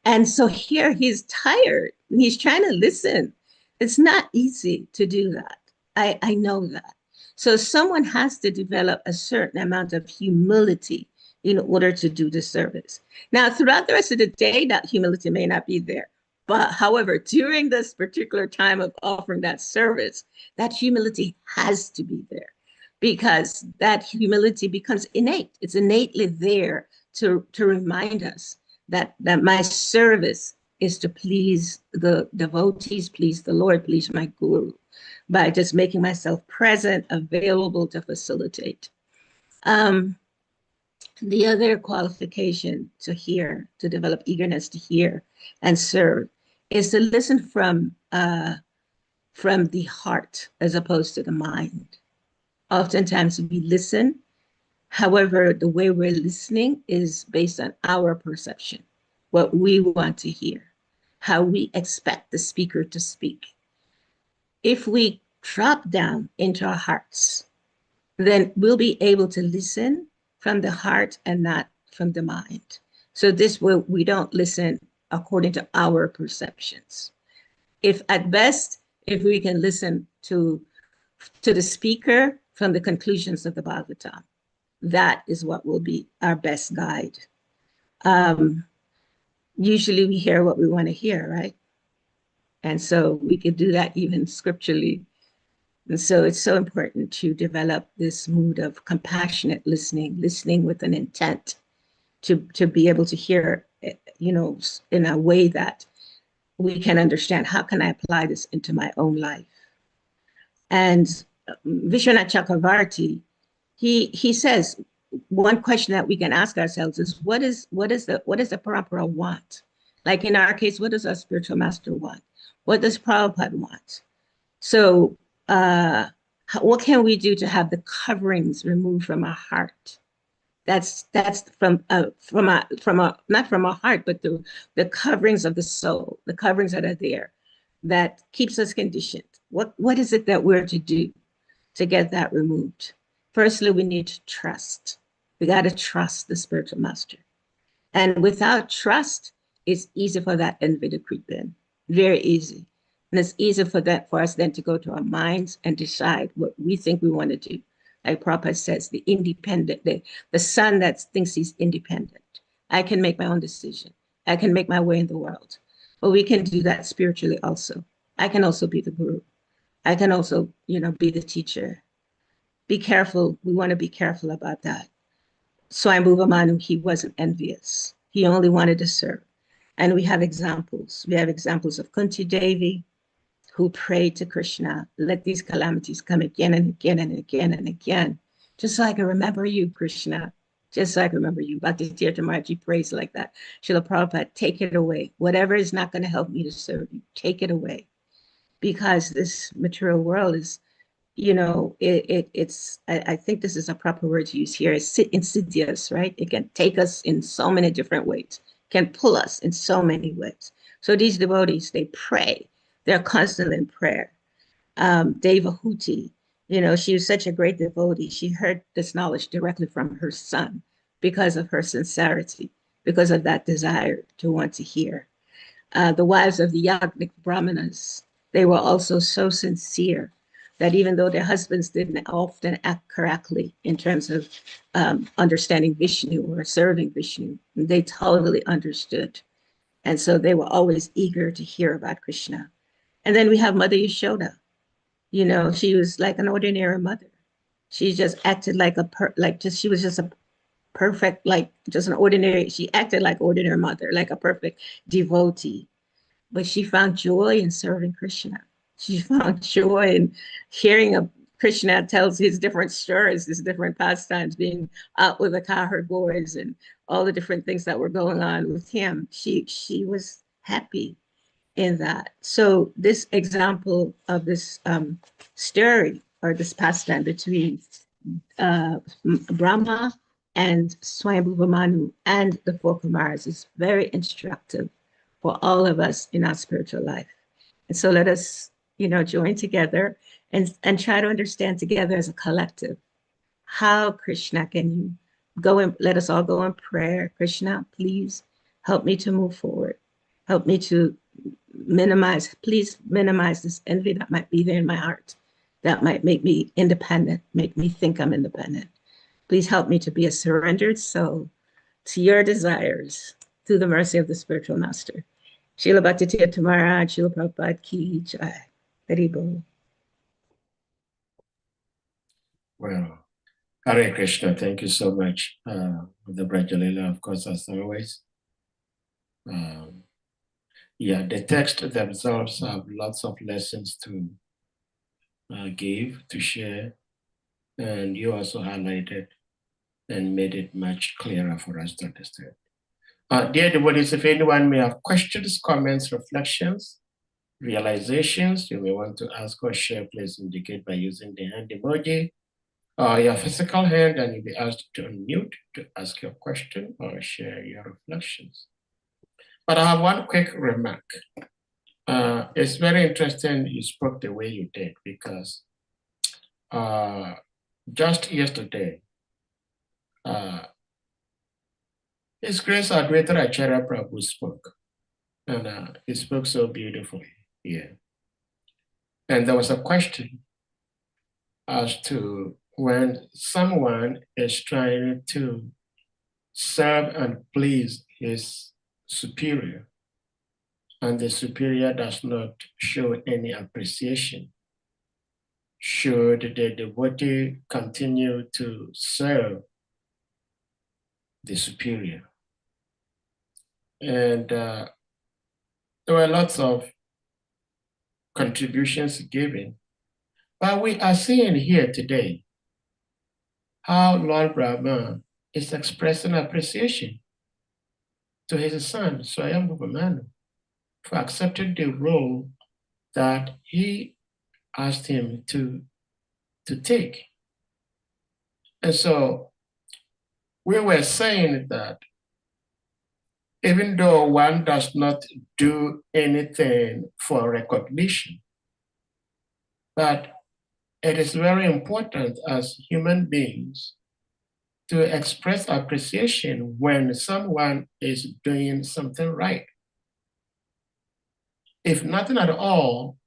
And so here he's tired. He's trying to listen. It's not easy to do that. I know that. So someone has to develop a certain amount of humility in order to do the service. Now, throughout the rest of the day, that humility may not be there. But however, during this particular time of offering that service, that humility has to be there, because that humility becomes innate. It's innately there to remind us that my service is to please the devotees, please the Lord, please my Guru, by just making myself present, available to facilitate. The other qualification to hear, to develop eagerness to hear and serve, is to listen from the heart as opposed to the mind. Oftentimes we listen, however, the way we're listening is based on our perception, what we want to hear, how we expect the speaker to speak. If we drop down into our hearts, then we'll be able to listen from the heart and not from the mind. So this way we don't listen according to our perceptions. If at best, if we can listen to the speaker from the conclusions of the Bhagavatam, that is what will be our best guide. Usually we hear what we want to hear, right? And so we could do that even scripturally. And so it's so important to develop this mood of compassionate listening with an intent to be able to hear, in a way that we can understand, how can I apply this into my own life? And Vishwanath Chakravarti, he says, one question that we can ask ourselves is, what is the Parampara want? Like in our case, what does our spiritual master want? What does Prabhupada want? So what can we do to have the coverings removed from our heart That's from not from our heart, but the coverings of the soul, the coverings that are there, that keeps us conditioned. What is it that we're to do to get that removed? Firstly, we need to trust. We got to trust the spiritual master. And without trust, it's easy for that envy to creep in. Very easy. And it's easy for us then to go to our minds and decide what we think we want to do. Like Prabhupada says, the son that thinks he's independent. I can make my own decision. I can make my way in the world. But we can do that spiritually also. I can also be the guru. I can also, be the teacher. Be careful. We want to be careful about that. Swayambhuva Manu, he wasn't envious. He only wanted to serve. And we have examples. We have examples of Kunti Devi, who prayed to Krishna, let these calamities come again and again and again and again, just so I can remember you, Krishna, just so I can remember you. Bhakti Tirtha Maharaj prays like that. Srila Prabhupada, take it away. Whatever is not going to help me to serve you, take it away. Because this material world is, I think this is a proper word to use here. It's insidious, right? It can take us in so many different ways, can pull us in so many ways. So these devotees, they pray. They're constantly in prayer. Devahuti, she was such a great devotee. She heard this knowledge directly from her son because of her sincerity, because of that desire to want to hear. The wives of the Yagnik Brahmanas, they were also so sincere that even though their husbands didn't often act correctly in terms of understanding Vishnu or serving Vishnu, they totally understood. And so they were always eager to hear about Krishna. And then we have Mother Yashoda. She was like an ordinary mother. She just acted like she was just a perfect, just an ordinary, she acted like ordinary mother, like a perfect devotee. But she found joy in serving Krishna. She found joy in hearing of Krishna tells his different stories, his different pastimes, being out with the cowherd boys and all the different things that were going on with him. She was happy in that. So this example of this story or this pastime between Brahma and Swayambhuva Manu and the four Kumars is very instructive for all of us in our spiritual life. And so let us, join together and try to understand together as a collective how Krishna can you go and let us all go in prayer. Krishna, please help me to move forward. Help me to please minimize this envy that might be there in my heart, that might make me independent, make me think I'm independent. Please help me to be a surrendered soul to your desires through the mercy of the spiritual master. Srila Bhakti Tirtha Maharaj, Srila Prabhupada Ki Jai. Hari Bol. Well, Hare Krishna, thank you so much, the VRAJALILA, of course, as always. Yeah, the text themselves have lots of lessons to give, to share, and you also highlighted and made it much clearer for us to understand. Dear devotees, if anyone may have questions, comments, reflections, realizations you may want to ask or share, please indicate by using the hand emoji or your physical hand, and you'll be asked to unmute to ask your question or share your reflections. But I have one quick remark. It's very interesting you spoke the way you did, because just yesterday, His Grace Advaita Acharya Prabhu spoke, and he spoke so beautifully here. And there was a question as to when someone is trying to serve and please his superior, and the superior does not show any appreciation, should the devotee continue to serve the superior? And there were lots of contributions given, but we are seeing here today how Lord Brahma is expressing appreciation to his son, Swayambhuva Manu, for accepting the role that he asked him to take. And so we were saying that even though one does not do anything for recognition, but it is very important as human beings to express appreciation when someone is doing something right. If nothing at all,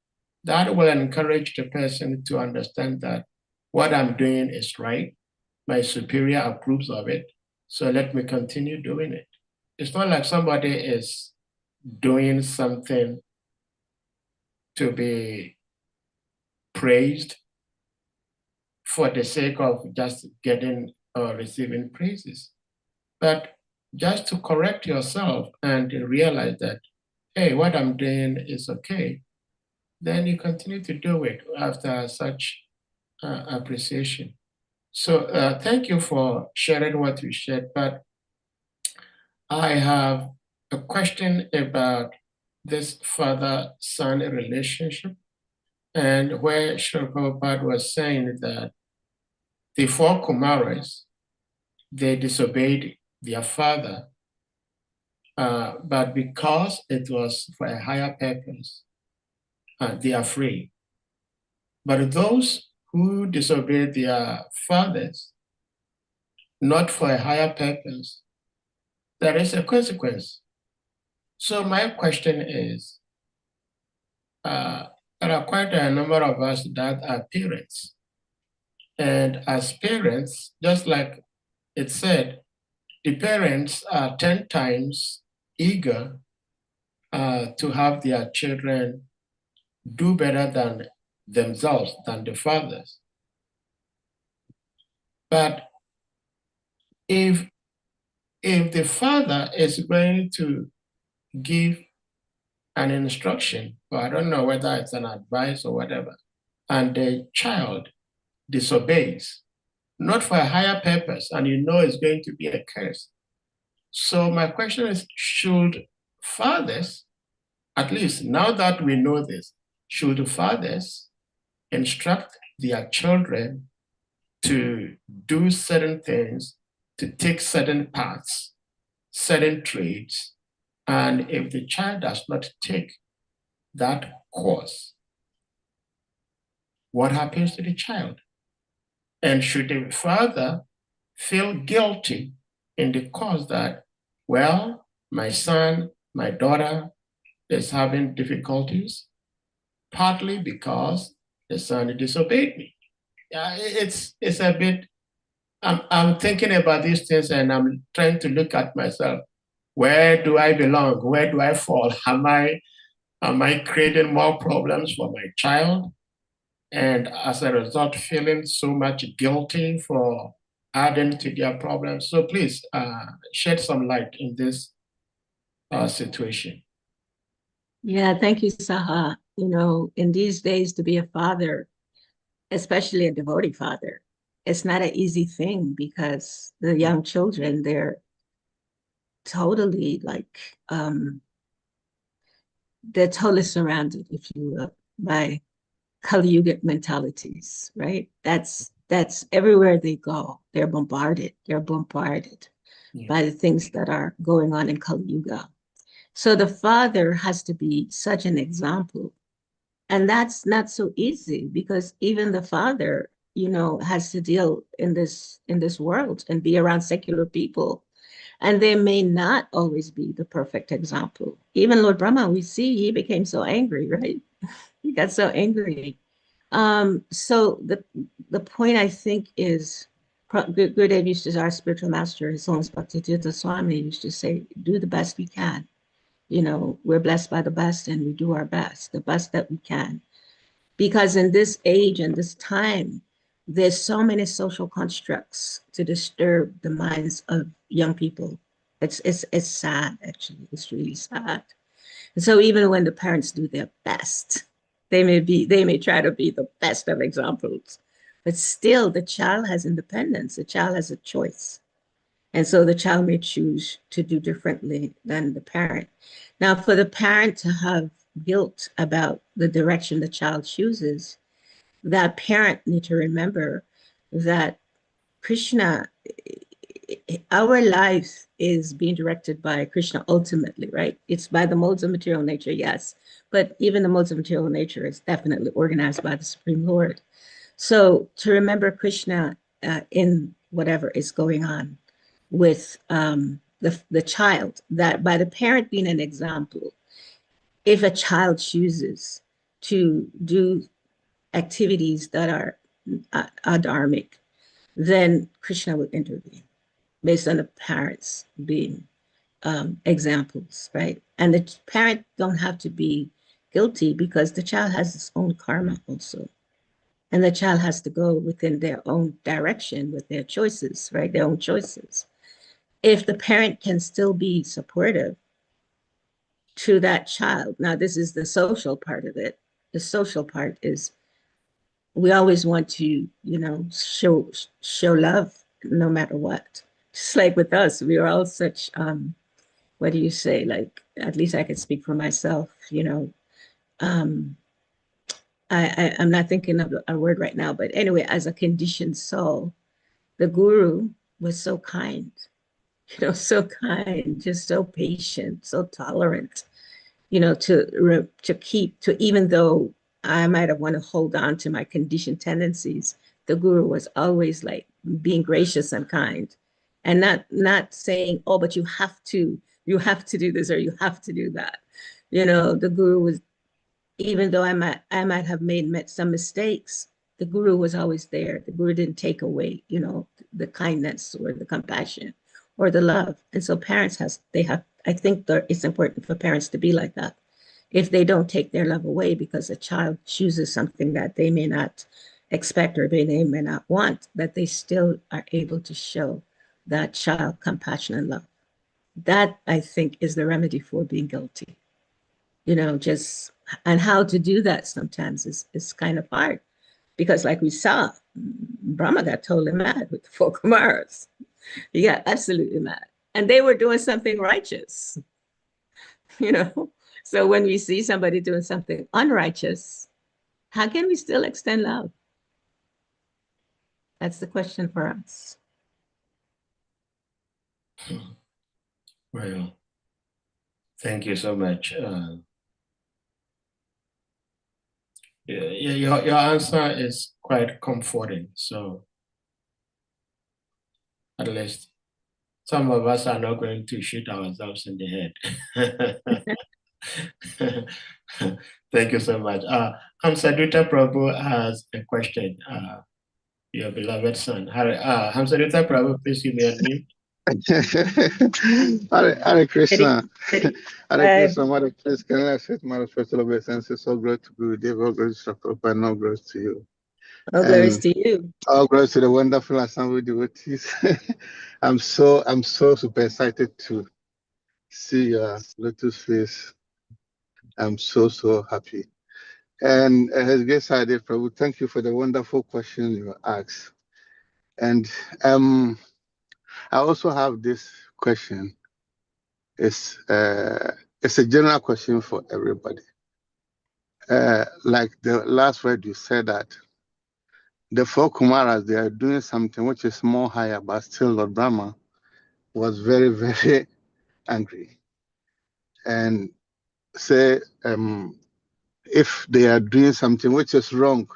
that will encourage the person to understand that what I'm doing is right. My superior approves of it, so let me continue doing it. It's not like somebody is doing something to be praised for the sake of just getting or receiving praises, but just to correct yourself and realize that, hey, what I'm doing is okay, then you continue to do it after such appreciation. So thank you for sharing what you shared, but I have a question about this father-son relationship, and where Srila Prabhupada was saying that the four Kumaras, they disobeyed their father, but because it was for a higher purpose, they are free. But those who disobeyed their fathers, not for a higher purpose, there is a consequence. So my question is, there are quite a number of us that are parents. And as parents, just like it said, the parents are 10 times eager to have their children do better than themselves, than the fathers. But if the father is going to give an instruction, or I don't know whether it's an advice or whatever, and the child disobeys, not for a higher purpose, and you know it's going to be a curse. So my question is, should fathers, at least now that we know this, should fathers instruct their children to do certain things, to take certain paths, certain traits, and if the child does not take that course, what happens to the child? And should the father feel guilty in the cause that, well, my son, my daughter is having difficulties, partly because the son disobeyed me? It's a bit, I'm thinking about these things and I'm trying to look at myself. Where do I belong? Where do I fall? Am I creating more problems for my child? And as a result, feeling so much guilty for adding to their problems. So please shed some light in this situation. Yeah, thank you, Saha. You know, in these days, to be a father, especially a devotee father, it's not an easy thing because the young children, they're totally like, they're totally surrounded, if you will, by Kali Yuga mentalities, right? That's everywhere they go. They're bombarded. They're bombarded by the things that are going on in Kali Yuga. So the father has to be such an example. And that's not so easy because even the father, you know, has to deal in this world and be around secular people. And they may not always be the perfect example. Even Lord Brahma, we see he became so angry, right? He got so angry. So the point I think is, Gurudev used to, our spiritual master, His Holiness Bhaktivedanta Swami used to say, do the best we can. You know, we're blessed by the best and we do our best, the best that we can. Because in this age and this time, there's so many social constructs to disturb the minds of young people. It's sad, actually. It's really sad. And so even when the parents do their best, they may try to be the best of examples, but still the child has independence. The child has a choice. And so the child may choose to do differently than the parent. Now, for the parent to have guilt about the direction the child chooses, that parent need to remember that Krishna our life is being directed by Krishna ultimately, right? It's by the modes of material nature, yes, but even the modes of material nature is definitely organized by the Supreme Lord. So to remember Krishna in whatever is going on with the child, that by the parent being an example, if a child chooses to do activities that are adharmic, then Krishna will intervene based on the parents being examples, right? And the parent don't have to be guilty because the child has its own karma also. And the child has to go within their own direction with their choices, right? Their own choices. If the parent can still be supportive to that child, now this is the social part of it. The social part is we always want to, show love no matter what. Just like with us, we are all such what do you say? Like, at least I can speak for myself, um, I'm not thinking of a word right now, but anyway, as a conditioned soul, the guru was so kind, so kind, just so patient, so tolerant, to even though I might have want to hold on to my conditioned tendencies, the guru was always like being gracious and kind and not saying, oh, but you have to do this or you have to do that. The guru was, even though I might have made some mistakes, the guru was always there. The guru didn't take away, the kindness or the compassion or the love. And so I think that it's important for parents to be like that. If they don't take their love away because a child chooses something that they may not expect or they may not want, that they still are able to show that child compassion and love. That, I think, is the remedy for being guilty. Just, and how to do that sometimes is kind of hard because, like we saw, Brahma got totally mad with the four Kumaras. He got absolutely mad, and they were doing something righteous. you know so when we see somebody doing something unrighteous, how can we still extend love? That's the question for us. Well, thank you so much. Your answer is quite comforting. So at least some of us are not going to shoot ourselves in the head. Thank you so much. Hamsaduta Prabhu has a question. Your beloved son. Hamsaduta Prabhu, please give me a name. Hare Krishna. Hare Uh, Krishna, Mother, please can I accept my special obeisance? So great to be with you, all glory to Prabhupada, and all glory to you. all glories And to you. all glory to the wonderful assembly devotees. I'm so super excited to see your lotus face. I'm so happy. And His Grace Ade Prabhu, thank you for the wonderful question you asked. And I also have this question. It's a general question for everybody. Like the last word you said that the four Kumaras, they are doing something which is more higher, but still Lord Brahma was very, very angry. And say if they are doing something which is wrong,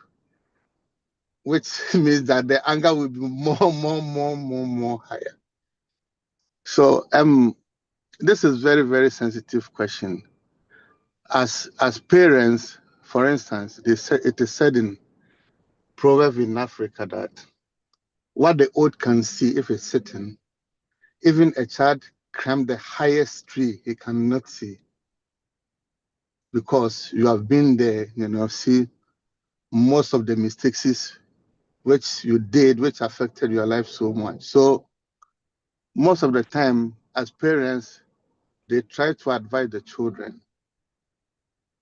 which means that the anger will be more higher. So this is very, very sensitive question. As parents, for instance, it is said in proverb in Africa that what the old can see if it's sitting, even a child climb the highest tree he cannot see, because you have been there, see most of the mistakes which you did, which affected your life so much. So most of the time, as parents, they try to advise the children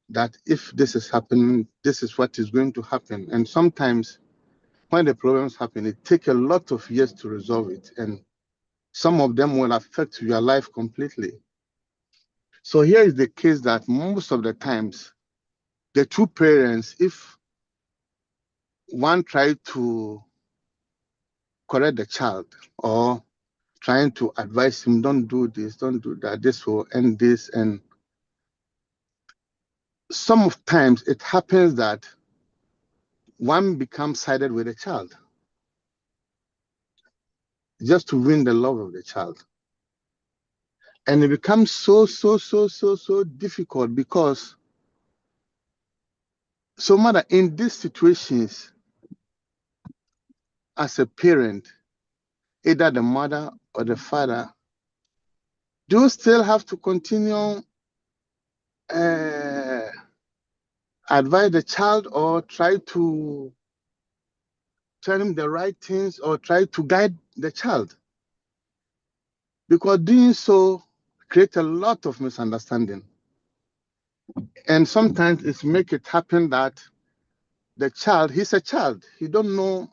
that if this is happening, this is what is going to happen. And sometimes when the problems happen, it takes a lot of years to resolve it. And some of them will affect your life completely. So here is the case that most of the times, the two parents, if one try to correct the child or trying to advise him, don't do this, don't do that, this will end this. And sometimes it happens that one becomes sided with a child just to win the love of the child. And it becomes so difficult because, so mother, in these situations, as a parent, either the mother or the father, do you still have to continue advise the child or try to tell him the right things or try to guide the child? Because doing so creates a lot of misunderstanding. And sometimes it make it happen that the child, he's a child, he don't know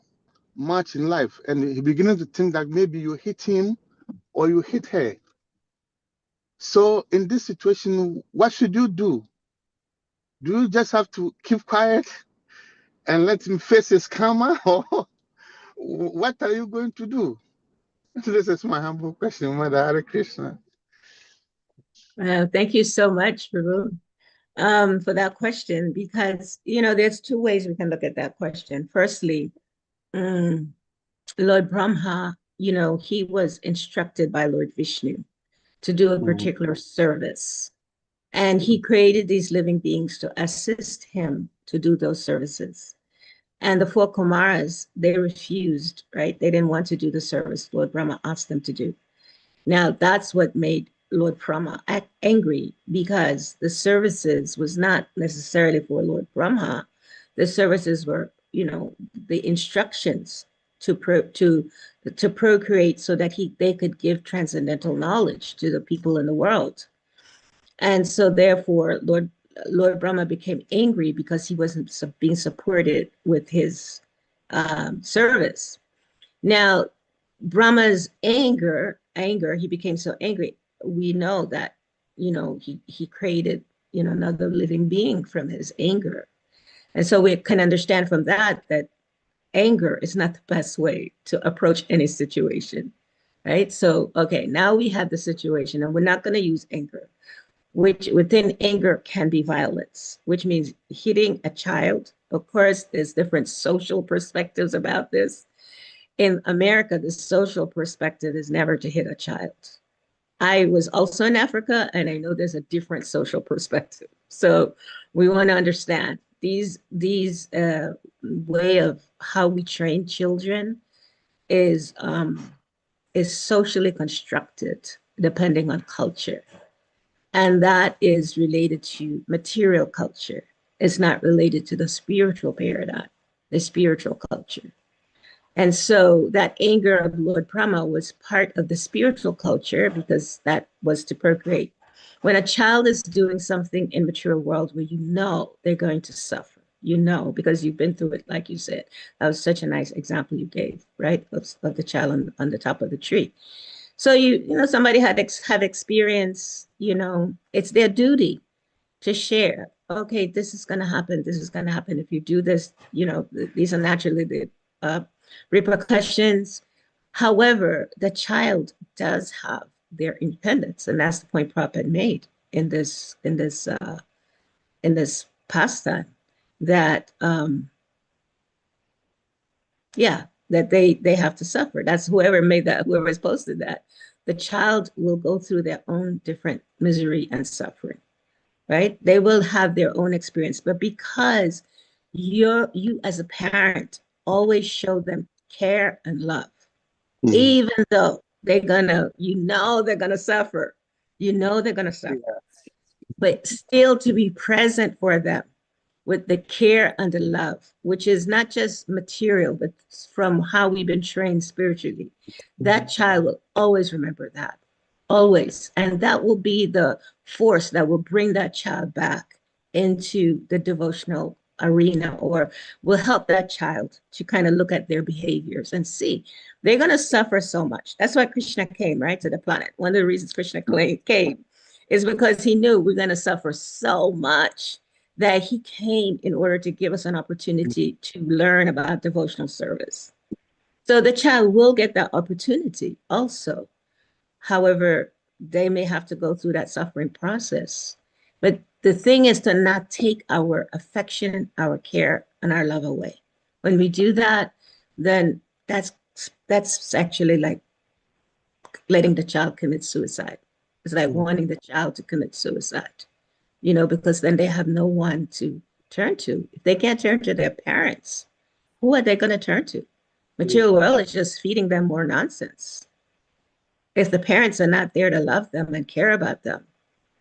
much in life, and he beginning to think that maybe you hit him or you hit her. So in this situation, what should you do? Do you just have to keep quiet and let him face his karma, or what are you going to do? This is my humble question, Mother. Hare Krishna. Thank you so much, Varun, for that question, because, there's two ways we can look at that question. Firstly, Lord Brahma, he was instructed by Lord Vishnu to do a particular service. And he created these living beings to assist him to do those services. And the four Kumaras, they refused, right? They didn't want to do the service Lord Brahma asked them to do. Now, that's what made Lord Brahma angry, because the services was not necessarily for Lord Brahma. The services were, the instructions to procreate so that they could give transcendental knowledge to the people in the world. And so therefore, Lord Brahma became angry because he wasn't being supported with his service. Now, Brahma's anger, he became so angry. We know that, he created, another living being from his anger. And so we can understand from that anger is not the best way to approach any situation, right? So, okay, now we have the situation, and we're not going to use anger, which within anger can be violence, which means hitting a child. Of course, there's different social perspectives about this. In America, the social perspective is never to hit a child. I was also in Africa, and I know there's a different social perspective. So we want to understand these way of how we train children is socially constructed depending on culture. And that is related to material culture. It's not related to the spiritual paradigm, the spiritual culture. And so that anger of Lord Brahma was part of the spiritual culture, because that was to procreate. When a child is doing something in material world where they're going to suffer, because you've been through it, like you said. That was such a nice example you gave, right, of the child on the top of the tree. So somebody have experience, it's their duty to share. Okay, this is going to happen. This is going to happen if you do this. These are naturally the repercussions. However, the child does have their independence, and that's the point Prabhupada made in this pastime. That that they have to suffer. That's whoever has posted that. The child will go through their own different misery and suffering, right? They will have their own experience, but because you as a parent always show them care and love, even though they're gonna suffer, they're gonna suffer, but still to be present for them with the care and the love, which is not just material, but from how we've been trained spiritually. That child will always remember that, always. And that will be the force that will bring that child back into the devotional arena, or will help that child to kind of look at their behaviors and see they're going to suffer so much. That's why Krishna came, right, to the planet. One of the reasons Krishna came is because he knew we're going to suffer so much, that he came in order to give us an opportunity to learn about devotional service. So the child will get that opportunity also However, they may have to go through that suffering process. But the thing is to not take our affection, our care, and our love away. When we do that, then that's actually like letting the child commit suicide. It's like wanting the child to commit suicide, because then they have no one to turn to. If they can't turn to their parents, who are they going to turn to? Material world is just feeding them more nonsense. If the parents are not there to love them and care about them,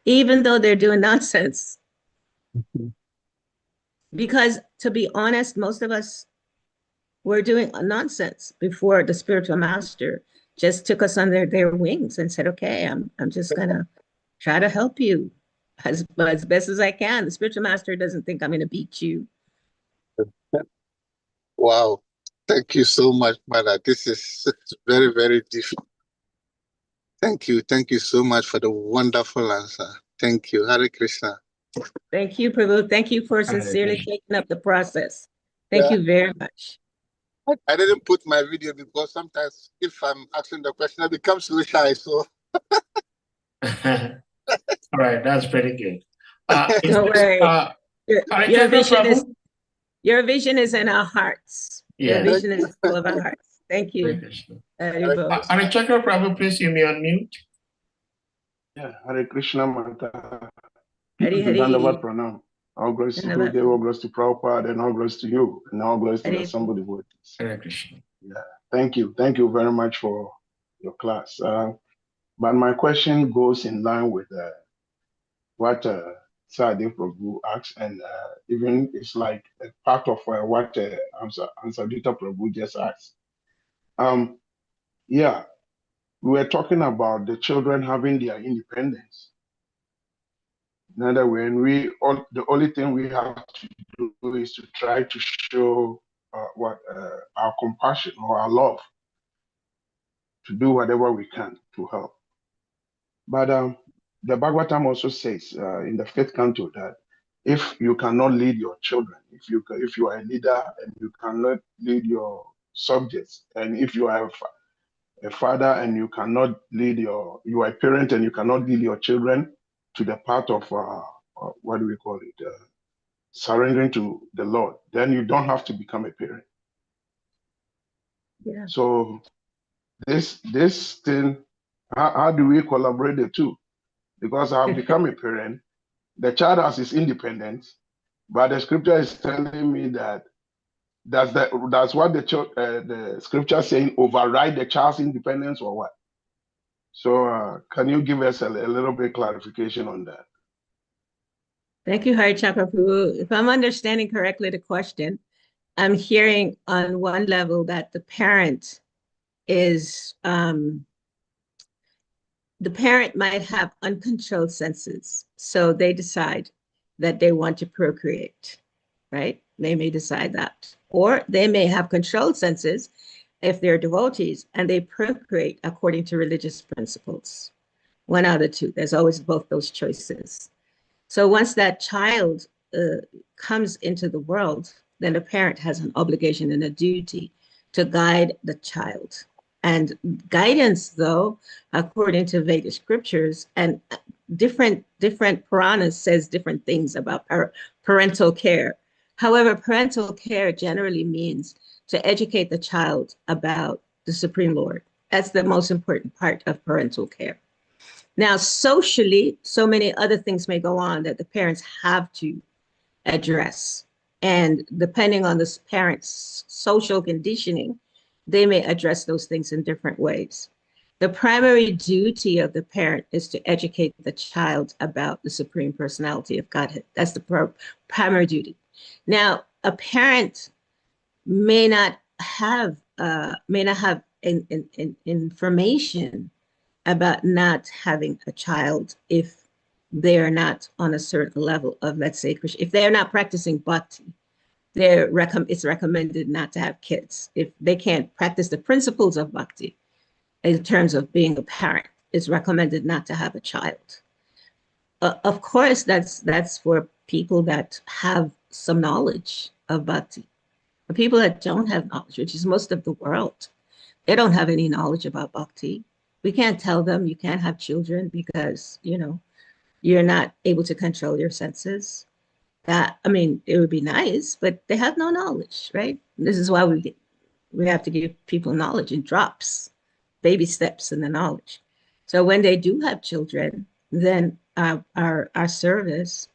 even though they're doing nonsense. Because to be honest, most of us were doing nonsense before the spiritual master just took us under their wings and said, okay, I'm just gonna try to help you as best as I can. The spiritual master doesn't think I'm gonna beat you. Wow. Thank you so much, Mother. This is very, very difficult. Thank you. Thank you so much for the wonderful answer. Thank you. Hare Krishna. Thank you, Prabhu. Thank you for sincerely taking up the process. Thank you very much. I didn't put my video because sometimes if I'm asking the question, I become so shy. So. All right, that's pretty good. Don't worry. Your vision is in our hearts. Your vision is full of our hearts. Thank you. Chakra Prabhu, please you may unmute. Yeah, Hare Krishna Mata. Hari Hari. Pranam. All glories to Gurudev, all glories to Prabhupada, and all glories to you, and all glories to the Assembly Devotees. Hare Krishna. Yeah, thank you. Thank you very much for your class. But my question goes in line with what Sadev Prabhu asked, and even it's like a part of what Ansadita Prabhu just asked. Yeah, we were talking about the children having their independence. In other words, the only thing we have to do is to try to show our compassion or our love, to do whatever we can to help. But the Bhagavatam also says in the fifth canto that if you cannot lead your children, if you are a leader and you cannot lead your subjects, and if you are a father and you cannot lead you are a parent and you cannot lead your children to the path of what do we call it, surrendering to the Lord, then you don't have to become a parent. Yeah. So this thing, how do we collaborate the two? Because I've become a parent, the child has his independence, but the scripture is telling me that that's what the scripture saying, override the child's independence or what? So can you give us a little bit clarification on that? Thank you, Hari Chakra Prabhu. If I'm understanding correctly the question, I'm hearing on one level that the parent might have uncontrolled senses. So they decide that they want to procreate, right? They may decide that. Or they may have controlled senses if they're devotees and they procreate according to religious principles. One out of two. There's always both those choices. So once that child comes into the world, then the parent has an obligation and a duty to guide the child. And guidance, though, according to Vedic scriptures, and different Puranas says different things about parental care. However, parental care generally means to educate the child about the Supreme Lord. That's the most important part of parental care. Now, socially, so many other things may go on that the parents have to address. And depending on the parent's social conditioning, they may address those things in different ways. The primary duty of the parent is to educate the child about the Supreme Personality of Godhead. That's the primary duty. Now, a parent may not have information about not having a child if they are not on a certain level of, let's say, if they're not practicing bhakti, it's recommended not to have kids. If they can't practice the principles of bhakti in terms of being a parent, it's recommended not to have a child. Of course, that's for people that have some knowledge of bhakti. For people that don't have knowledge, which is most of the world, they don't have any knowledge about bhakti. We can't tell them you can't have children because, you know, you're not able to control your senses. That, I mean, it would be nice, but they have no knowledge, right? This is why we have to give people knowledge in drops, baby steps in the knowledge. So when they do have children, then our service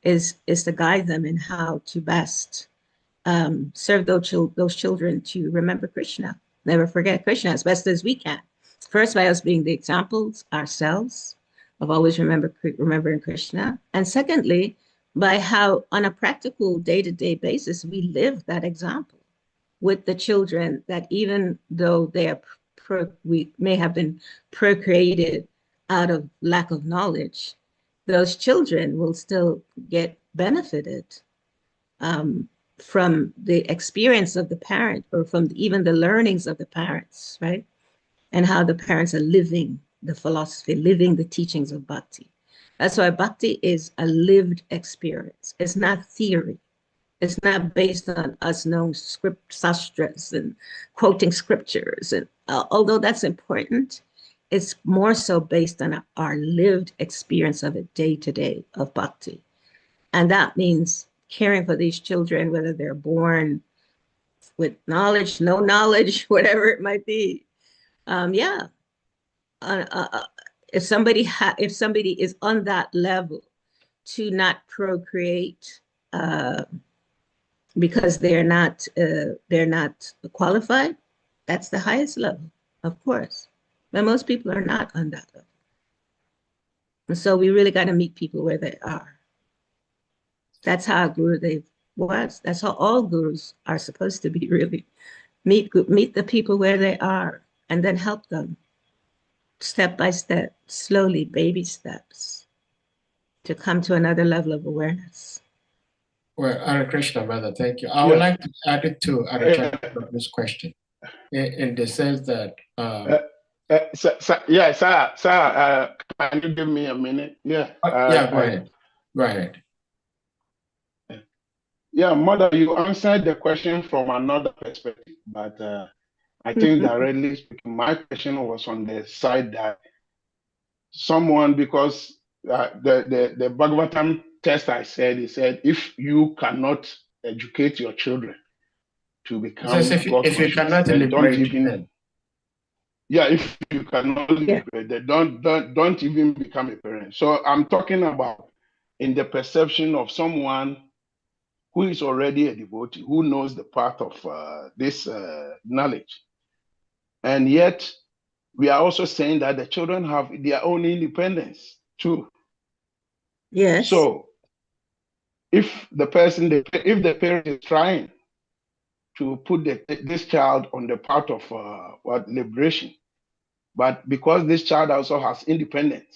is to guide them in how to best serve those children to remember Krishna, never forget Krishna as best as we can. First, by us being the examples ourselves of always remembering Krishna, and secondly, by how on a practical day-to-day basis we live that example with the children, that even though they are we may have been procreated out of lack of knowledge, those children will still get benefited from the experience of the parent, or from even the learnings of the parents, right? And how the parents are living the philosophy, living the teachings of bhakti. That's why bhakti is a lived experience. It's not theory. It's not based on us knowing sastras and quoting scriptures. And although that's important, it's more so based on our lived experience of it day to day of bhakti. And that means caring for these children, whether they're born with knowledge, no knowledge, whatever it might be. Yeah. If somebody is on that level to not procreate because they're not qualified, that's the highest level, of course. But most people are not on that level. And so we really got to meet people where they are. That's how Gurudev was. That's how all gurus are supposed to be, really. Meet the people where they are and then help them step by step, slowly, baby steps, to come to another level of awareness. Well, Hare Krishna, brother, thank you. I would like to add it to this question in the sense that. Sir, can you give me a minute? Yeah. Go ahead. Go ahead. Yeah, Mother, you answered the question from another perspective, but I think directly speaking, my question was on the side that someone, because the Bhagavatam test he said, if you cannot educate your children to become if you cannot liberate them. Yeah, if you cannot liberate them, don't even become a parent. So I'm talking about in the perception of someone who is already a devotee, who knows the path of this knowledge. And yet, we are also saying that the children have their own independence too. Yes. So, if the parent is trying to put this child on the path of liberation, but because this child also has independence,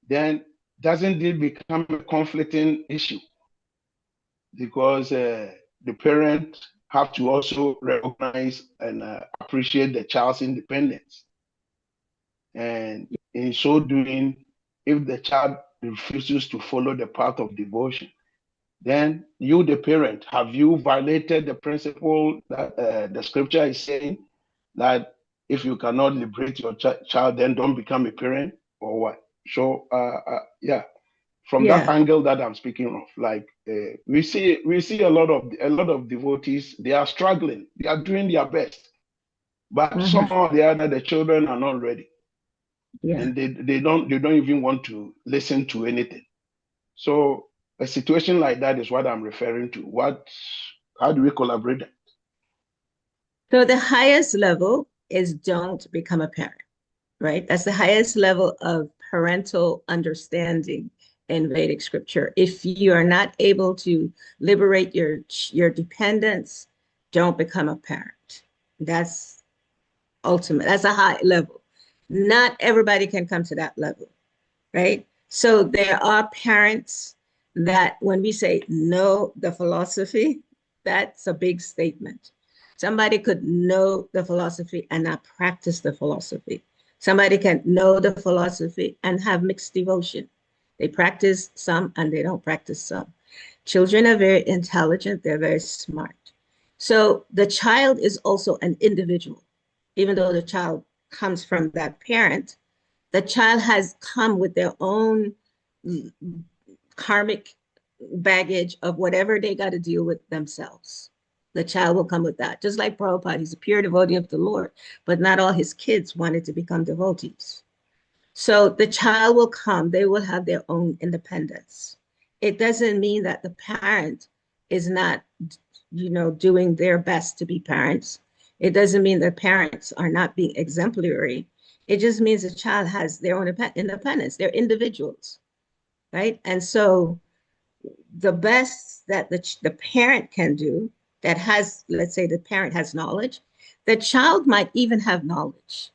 then doesn't it become a conflicting issue? Because the parent have to also recognize and appreciate the child's independence. And in so doing, if the child refuses to follow the path of devotion, then you, the parent, have you violated the principle that the scripture is saying that if you cannot liberate your child, then don't become a parent, or what? So, from that angle that I'm speaking of, like we see a lot of devotees, they are struggling, they are doing their best, but somehow or the other, the children are not ready, and they don't even want to listen to anything. So a situation like that is what I'm referring to. How do we collaborate? So the highest level is don't become a parent, right? That's the highest level of parental understanding in Vedic scripture. If you are not able to liberate your dependents, don't become a parent. That's ultimate. That's a high level. Not everybody can come to that level, right? So there are parents that when we say know the philosophy, that's a big statement. Somebody could know the philosophy and not practice the philosophy. Somebody can know the philosophy and have mixed devotion. They practice some and they don't practice some. Children are very intelligent. They're very smart. So the child is also an individual, even though the child comes from that parent, the child has come with their own karmic baggage of whatever they got to deal with themselves. The child will come with that. Just like Prabhupada, he's a pure devotee of the Lord, but not all his kids wanted to become devotees. So the child will come, they will have their own independence. It doesn't mean that the parent is not, doing their best to be parents. It doesn't mean that parents are not being exemplary. It just means the child has their own independence. They're individuals, right? And so the best that the parent can do that has, let's say the parent has knowledge, the child might even have knowledge.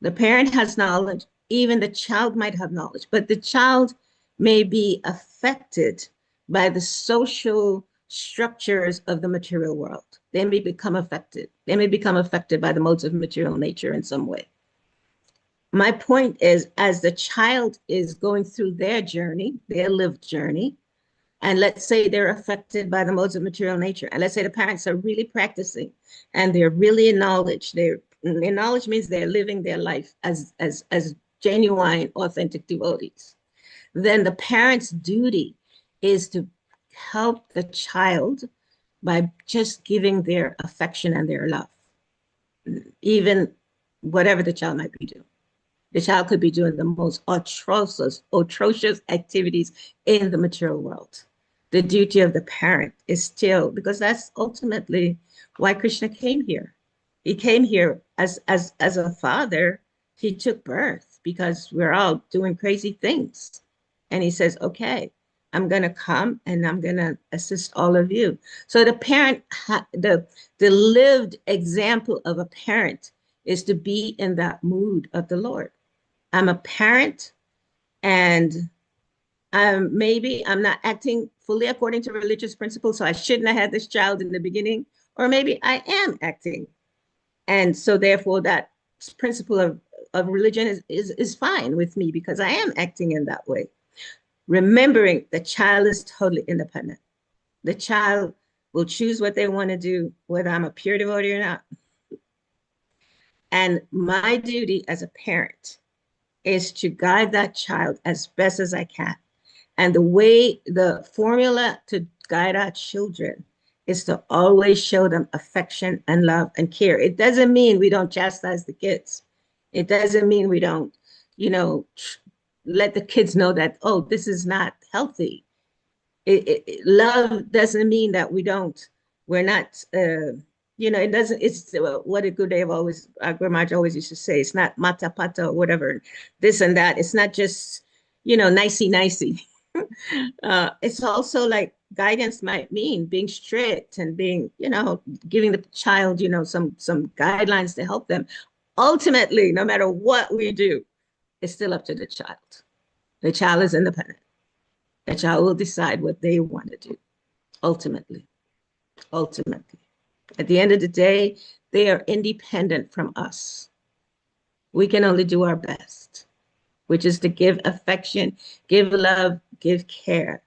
The parent has knowledge, even the child might have knowledge, but the child may be affected by the social structures of the material world. They may become affected. They may become affected by the modes of material nature in some way. My point is, as the child is going through their journey, their lived journey, and let's say they're affected by the modes of material nature, and let's say the parents are really practicing and they're really in knowledge. Knowledge means they're living their life as genuine, authentic devotees. Then the parent's duty is to help the child by just giving their affection and their love, even whatever the child might be doing. The child could be doing the most atrocious activities in the material world. The duty of the parent is still, because that's ultimately why Krishna came here. He came here as a father. He took birth because we're all doing crazy things. And he says, okay, I'm going to come and I'm going to assist all of you. So the parent, the lived example of a parent is to be in that mood of the Lord. I'm a parent, and maybe I'm not acting fully according to religious principles, so I shouldn't have had this child in the beginning, or maybe I am acting. And so therefore that principle of religion is fine with me because I am acting in that way. Remembering the child is totally independent. The child will choose what they want to do, whether I'm a pure devotee or not. And my duty as a parent is to guide that child as best as I can. And the formula to guide our children is to always show them affection and love and care. It doesn't mean we don't chastise the kids. It doesn't mean we don't, let the kids know that, oh, this is not healthy. Love doesn't mean that we're not, it doesn't, it's what a good day of always, our grandma always used to say, it's not mata pata or whatever, this and that. It's not just, nicey. It's also like guidance might mean being strict and being, giving the child, some guidelines to help them. Ultimately, no matter what we do, it's still up to the child. The child is independent. The child will decide what they want to do. Ultimately. At the end of the day, they are independent from us. We can only do our best, which is to give affection, give love, give care.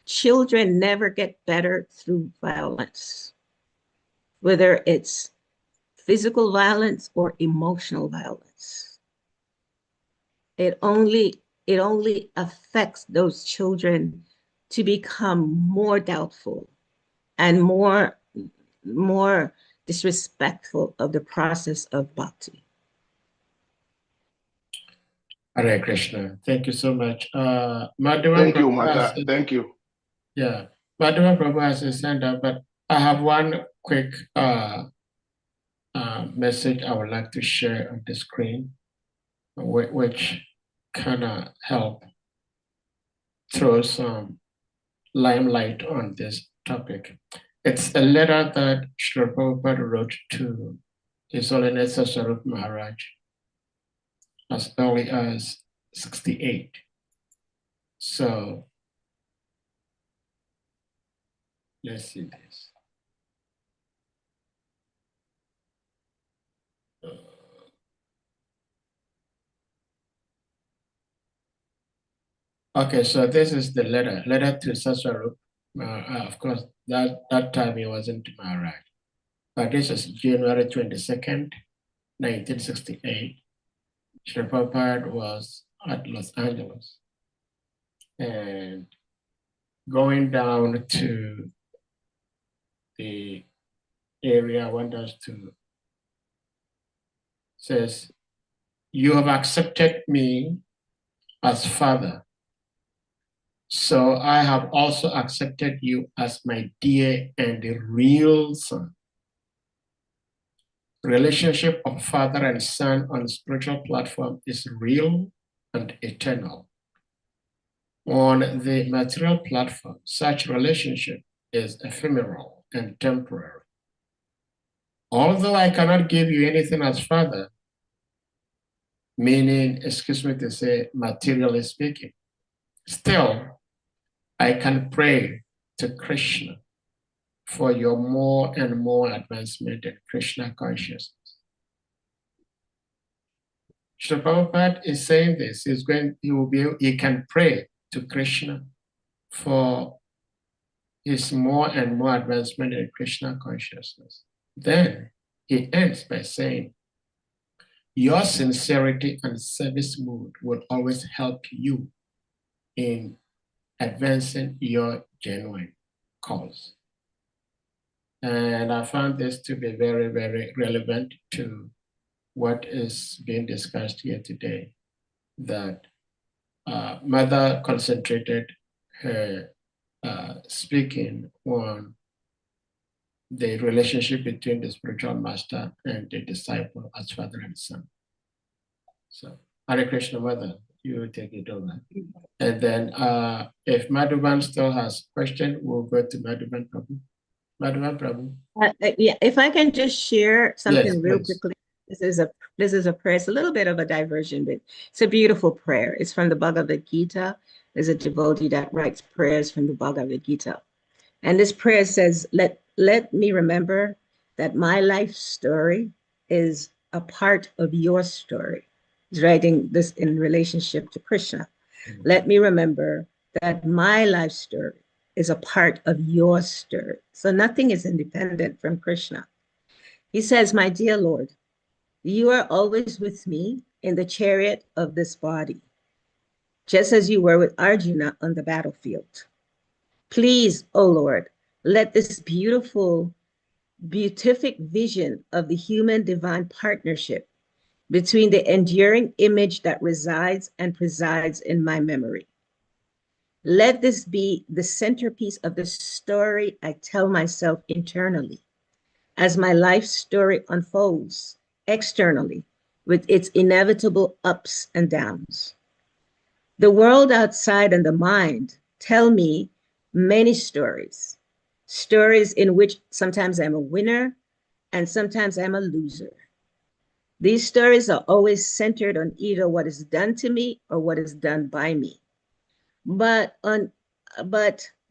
Children never get better through violence, whether it's physical violence or emotional violence. It only affects those children to become more doubtful and more disrespectful of the process of bhakti. Hare Krishna. Thank you so much. Madhava Thank you, Prabhu Mata. Thank you. Yeah, Madhava Prabhu has his hand up, but I have one quick message I would like to share on the screen, which kind of help throw some limelight on this topic. It's a letter that Srila Prabhupada wrote to His Holiness Sasarup Maharaj as early as 68. So let's see this. Okay, so this is the letter to Sasarup. Of course, that time he wasn't Maharaj. But this is January 22nd, 1968. Srila Prabhupada was at Los Angeles. And going down to the area I want us to says, you have accepted me as father. So I have also accepted you as my dear and real son. Relationship of father and son on spiritual platform is real and eternal. On the material platform, such relationship is ephemeral and temporary. Although I cannot give you anything as father, meaning, excuse me to say, materially speaking, still, I can pray to Krishna for your more and more advancement in Krishna consciousness. Srila Prabhupada is saying this. He can pray to Krishna for his more and more advancement in Krishna consciousness. Then he ends by saying, your sincerity and service mood will always help you in advancing your genuine cause. And I found this to be very, very relevant to what is being discussed here today, that Mother concentrated her speaking on the relationship between the spiritual master and the disciple as father and son. So, Hare Krishna, Mother, you take it over. And then if Madhuvan still has a question, we'll go to Madhuvan Prabhu. Madhuvan Prabhu. Yeah, if I can just share something Yes, real please. quickly. This is a prayer. It's a little bit of a diversion, but it's a beautiful prayer. It's from the Bhagavad Gita. There's a devotee that writes prayers from the Bhagavad Gita. And this prayer says, let me remember that my life story is a part of your story. He's writing this in relationship to Krishna. Let me remember that my life story is a part of your story. So nothing is independent from Krishna. He says, my dear Lord, you are always with me in the chariot of this body, just as you were with Arjuna on the battlefield. Please, O Lord, let this beatific vision of the human divine partnership between the enduring image that resides and presides in my memory. Let this be the centerpiece of the story I tell myself internally as my life story unfolds externally with its inevitable ups and downs. The world outside and the mind tell me many stories, stories in which sometimes I'm a winner and sometimes I'm a loser. These stories are always centered on either what is done to me or what is done by me. But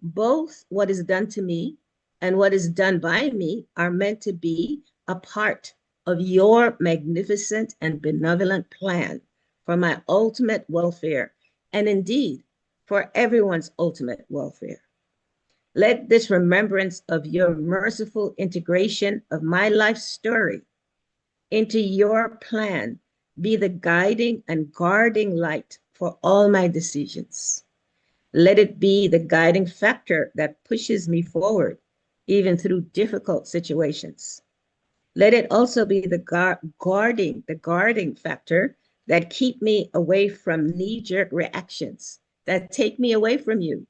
both what is done to me and what is done by me are meant to be a part of your magnificent and benevolent plan for my ultimate welfare, and indeed for everyone's ultimate welfare. Let this remembrance of your merciful integration of my life story into your plan be the guiding and guarding light for all my decisions. Let it be the guiding factor that pushes me forward, even through difficult situations. Let it also be the guarding factor that keep me away from knee-jerk reactions that take me away from you.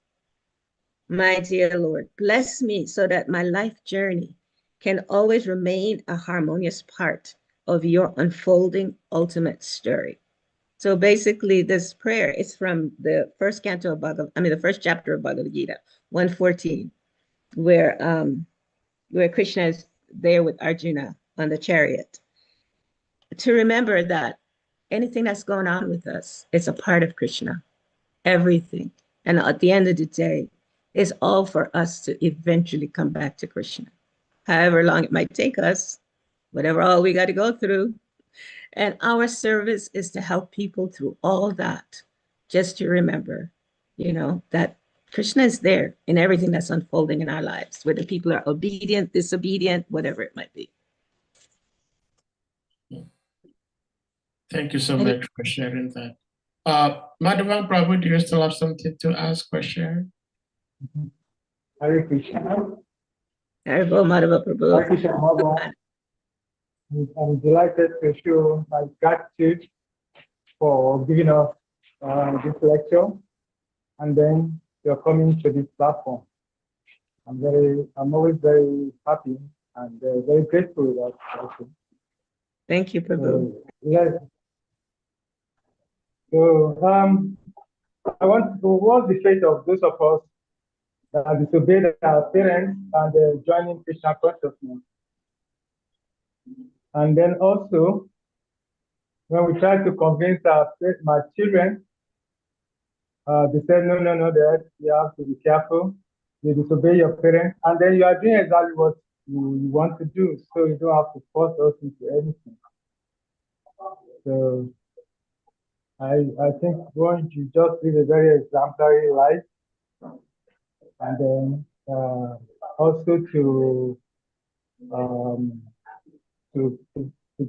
My dear Lord, bless me so that my life journey can always remain a harmonious part of your unfolding ultimate story. So basically, this prayer is from the first chapter of Bhagavad Gita, 114, where Krishna is there with Arjuna on the chariot. To remember that anything that's going on with us is a part of Krishna, everything. And at the end of the day, it's all for us to eventually come back to Krishna. However long it might take us, whatever all we got to go through. And our service is to help people through all that, just to remember, that Krishna is there in everything that's unfolding in our lives, whether people are obedient, disobedient, whatever it might be. Thank you so much for sharing that. Madhavan Prabhu, do you still have something to ask or share? Hare Krishna. Haribol, Madhava Prabhu. Hare Krishna, Mother. I'm delighted to show my gratitude for giving us this lecture, and then you're coming to this platform. I'm always very happy and very grateful with that also. Thank you, Prabhu. Yes. So I want to, what's the fate of those of us that disobeyed our parents and joining Krishna consciousness? And then also, when we try to convince my children, they said, no, Dad, you have to be careful. You disobey your parents, and then you are doing exactly what you want to do, so you don't have to force us into anything. So I think one, you just live a very exemplary life, and then also to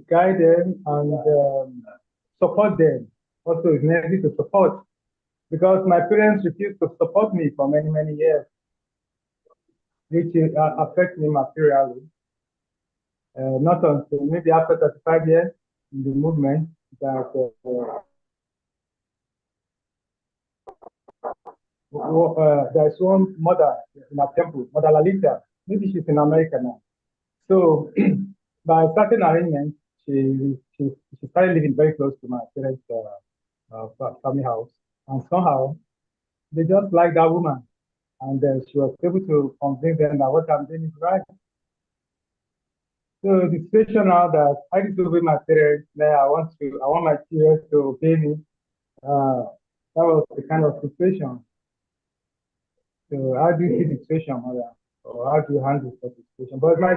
guide them and support them. Also, it's necessary to support, because my parents refused to support me for many years, which affects me materially. Not until maybe after 35 years in the movement that there's one mother in a temple, Mother Lalita. Maybe she's in America now. So by certain arrangement, she started living very close to my parents' family house, and somehow they just like that woman, and she was able to convince them that what I'm doing is right. So the situation now that I disobey my parents, now I want my children to obey me. That was the kind of situation. So how do you see the situation, Mother? Or how do you handle such a situation? But my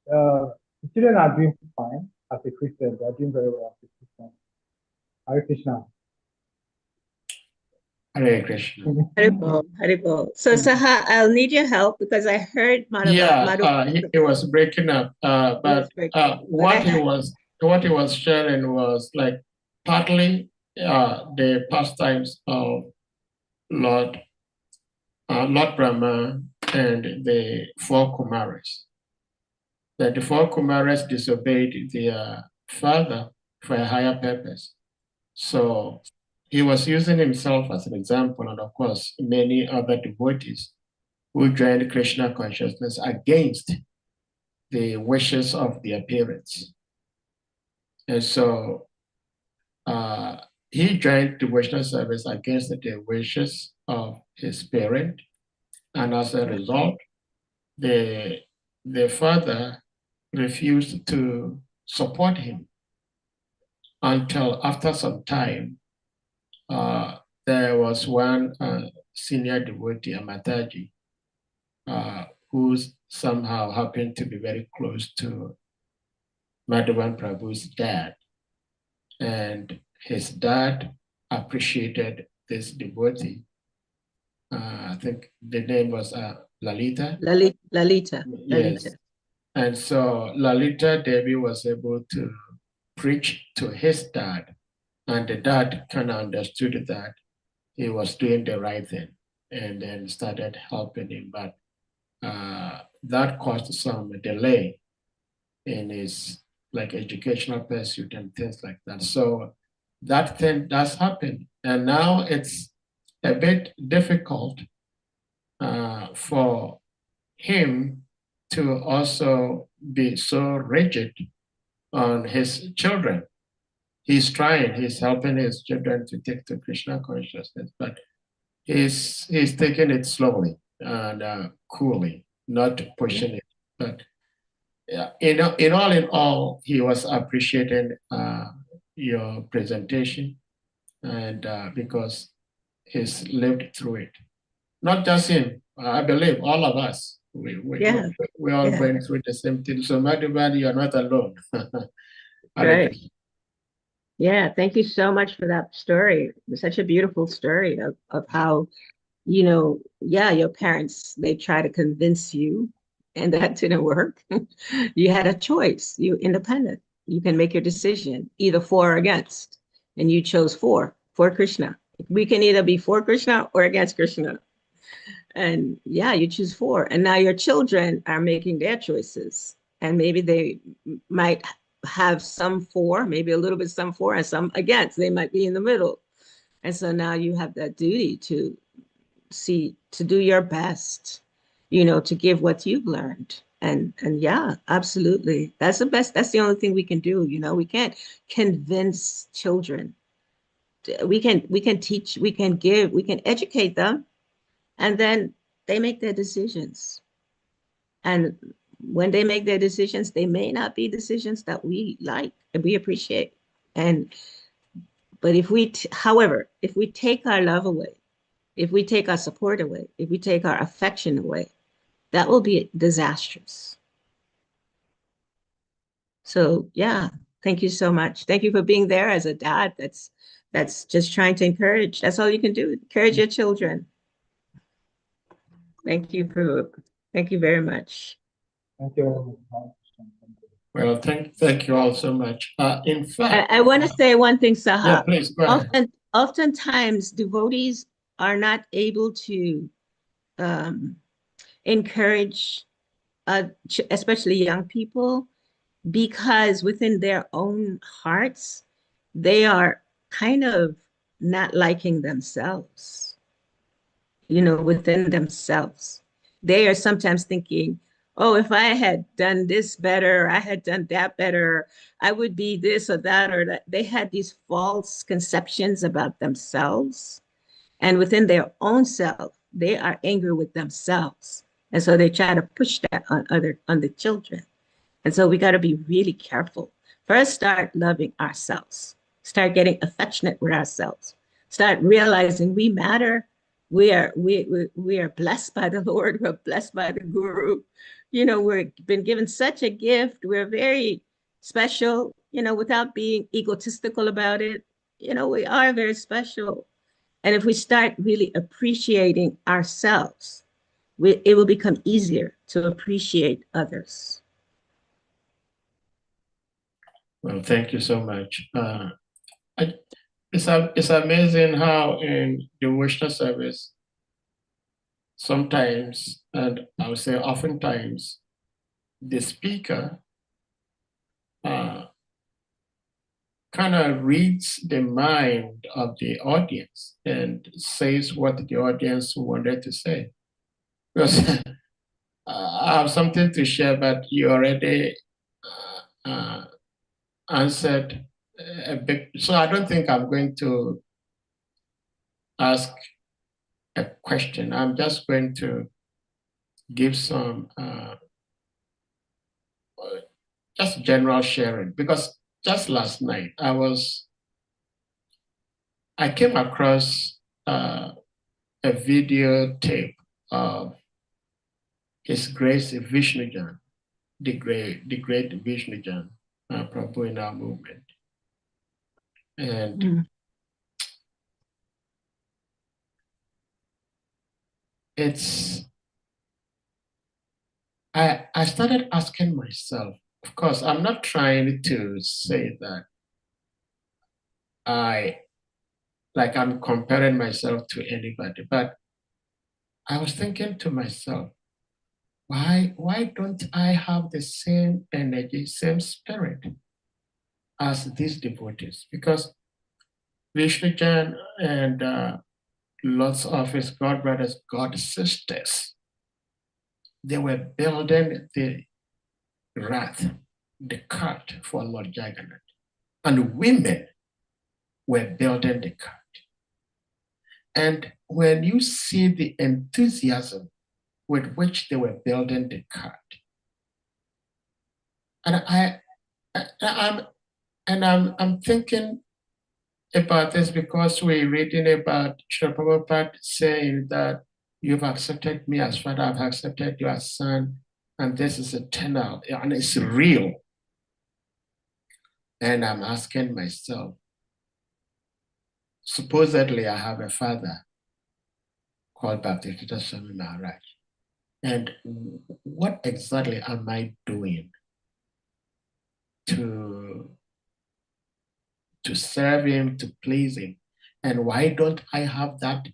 the children are doing fine as a Christian. They are doing very well as a Christian. Hare Krishna. Hare Krishna. Haribol. So Saha, I'll need your help because I heard It was breaking up. But what he was sharing was like partly the pastimes of Lord Brahma and the four Kumaras. That the four Kumaras disobeyed their father for a higher purpose. So he was using himself as an example, and of course, many other devotees who joined Krishna consciousness against the wishes of their parents. And so he joined devotional service against the wishes of his parent. And as a result, the father refused to support him until after some time, there was one senior devotee, Amataji, who somehow happened to be very close to Madhavan Prabhu's dad. And his dad appreciated this devotee. I think the name was Lalita. Lalita. Yes. And so Lalita Devi was able to preach to his dad, and the dad kind of understood that he was doing the right thing and then started helping him. But that caused some delay in his like educational pursuit and things like that. So that thing does happen. And now it's a bit difficult for him to also be so rigid on his children. He's trying, he's helping his children to take to Krishna consciousness, but he's taking it slowly and coolly, not pushing it. But yeah, in all, he was appreciating your presentation, and because he's lived through it. Not just him, I believe all of us. We're all going through the same thing. So Madhavan, you're not alone. Right. Yeah, thank you so much for that story. It's such a beautiful story of how, your parents, they try to convince you and that didn't work. You had a choice, you independent. you can make your decision, either for or against. And you chose for Krishna. We can either be for Krishna or against Krishna. And yeah, you choose for. And now your children are making their choices. And maybe they might have some for, maybe a little bit some for, and some against. They might be in the middle. And so now you have that duty to do your best, to give what you've learned. And yeah, absolutely. That's the best. That's the only thing we can do. We can't convince children. We can teach, we can give, we can educate them, and then they make their decisions. And when they make their decisions, they may not be decisions that we like and we appreciate. But however, if we take our love away, if we take our support away, if we take our affection away, that will be disastrous. So yeah, thank you so much. Thank you for being there as a dad that's just trying to encourage. That's all you can do. Encourage your children. Thank you very much. Thank you very much. Well, thank you all so much. In fact, I want to say one thing, Saha. Yeah, please go ahead. Oftentimes, devotees are not able to encourage, especially young people, because within their own hearts, they are kind of not liking themselves, within themselves. They are sometimes thinking, oh, if I had done this better, I had done that better, I would be this or that or that. They had these false conceptions about themselves. And within their own self, they are angry with themselves. And so they try to push that on the children. And so we got to be really careful. First, start loving ourselves. Start getting affectionate with ourselves. Start realizing we matter. We are blessed by the Lord. We're blessed by the Guru. We've been given such a gift. We're very special, without being egotistical about it. We are very special. And if we start really appreciating ourselves, it will become easier to appreciate others. Well, thank you so much. It's amazing how in devotional service, sometimes, and I would say oftentimes, the speaker kind of reads the mind of the audience and says what the audience wanted to say. Because I have something to share, but you already answered a big, so I don't think I'm going to ask a question. I'm just going to give some just general sharing, because just last night I came across a videotape of His Grace Vishnujan, the great Vishnujan, Prabhu in our movement. And I started asking myself, of course, I'm not trying to say that I'm comparing myself to anybody, but I was thinking to myself, why don't I have the same energy, same spirit as these devotees? Because Vishnujan and lots of his god brothers, god sisters, they were building the Rath, the cart for Lord Jagannath. And women were building the cart. And when you see the enthusiasm with which they were building the cart, and I'm thinking about this because we're reading about Srila Prabhupada saying that you've accepted me as Father, I've accepted you as Son, and this is eternal, and it's real. And I'm asking myself, supposedly I have a father called Bhaktivedanta Swami Maharaj. And what exactly am I doing to serve him, to please him. And why don't I have that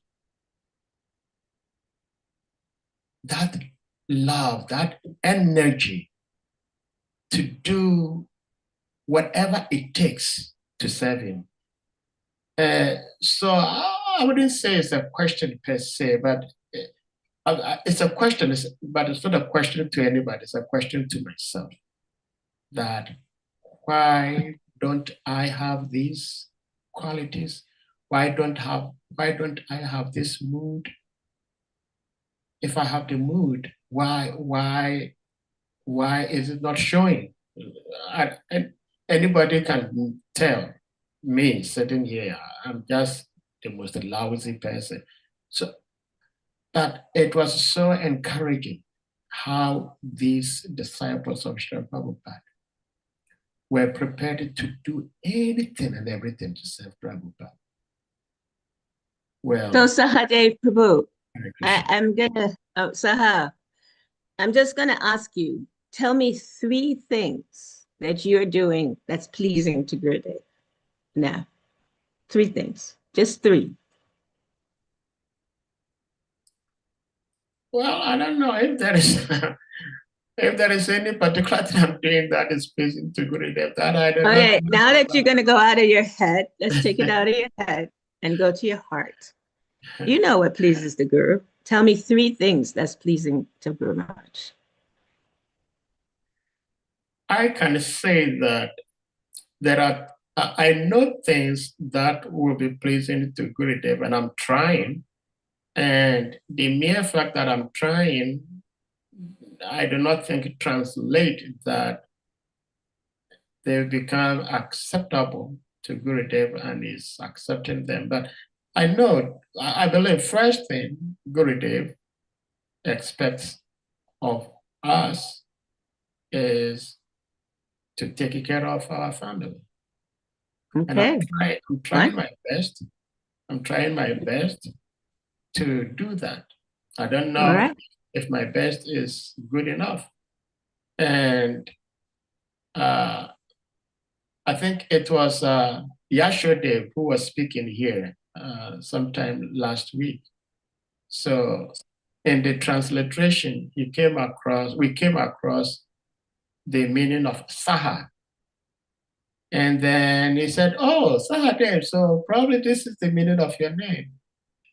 love, that energy to do whatever it takes to serve him? So I wouldn't say it's a question per se, but it's a question, but it's not a question to anybody. It's a question to myself. That why don't I have these qualities? Why don't I have this mood? If I have the mood, why is it not showing? Anybody can tell me sitting here, I'm just the most lousy person. So, but it was so encouraging how these disciples of Srila Prabhupada were prepared to do anything and everything to serve Prabhupada. Well, So Sahadev Prabhu, Hare Krishna. I'm gonna, Saha, I'm just gonna ask you, tell me 3 things that you're doing that's pleasing to Gurudev now. 3 things, just 3. Well, I don't know if there is if there is any particular thing I'm doing that is pleasing to Gurudev. That I don't know. Okay, now that you're gonna go out of your head, let's take it out of your head and go to your heart. You know what pleases the Guru. Tell me 3 things that's pleasing to Guru Maharaj. I can say that there are, I know things that will be pleasing to Gurudev, and I'm trying. And the mere fact that I'm trying, I do not think it translates that they become acceptable to Gurudev and is accepting them. But I know, I believe first thing Gurudev expects of us is to take care of our family. And Okay, I'm trying my best. I'm trying my best to do that. I don't know all right. if my best is good enough. And I think it was Yashodev who was speaking here sometime last week. So in the transliteration, we came across the meaning of Saha. And then he said, oh, Sahadev, so probably this is the meaning of your name.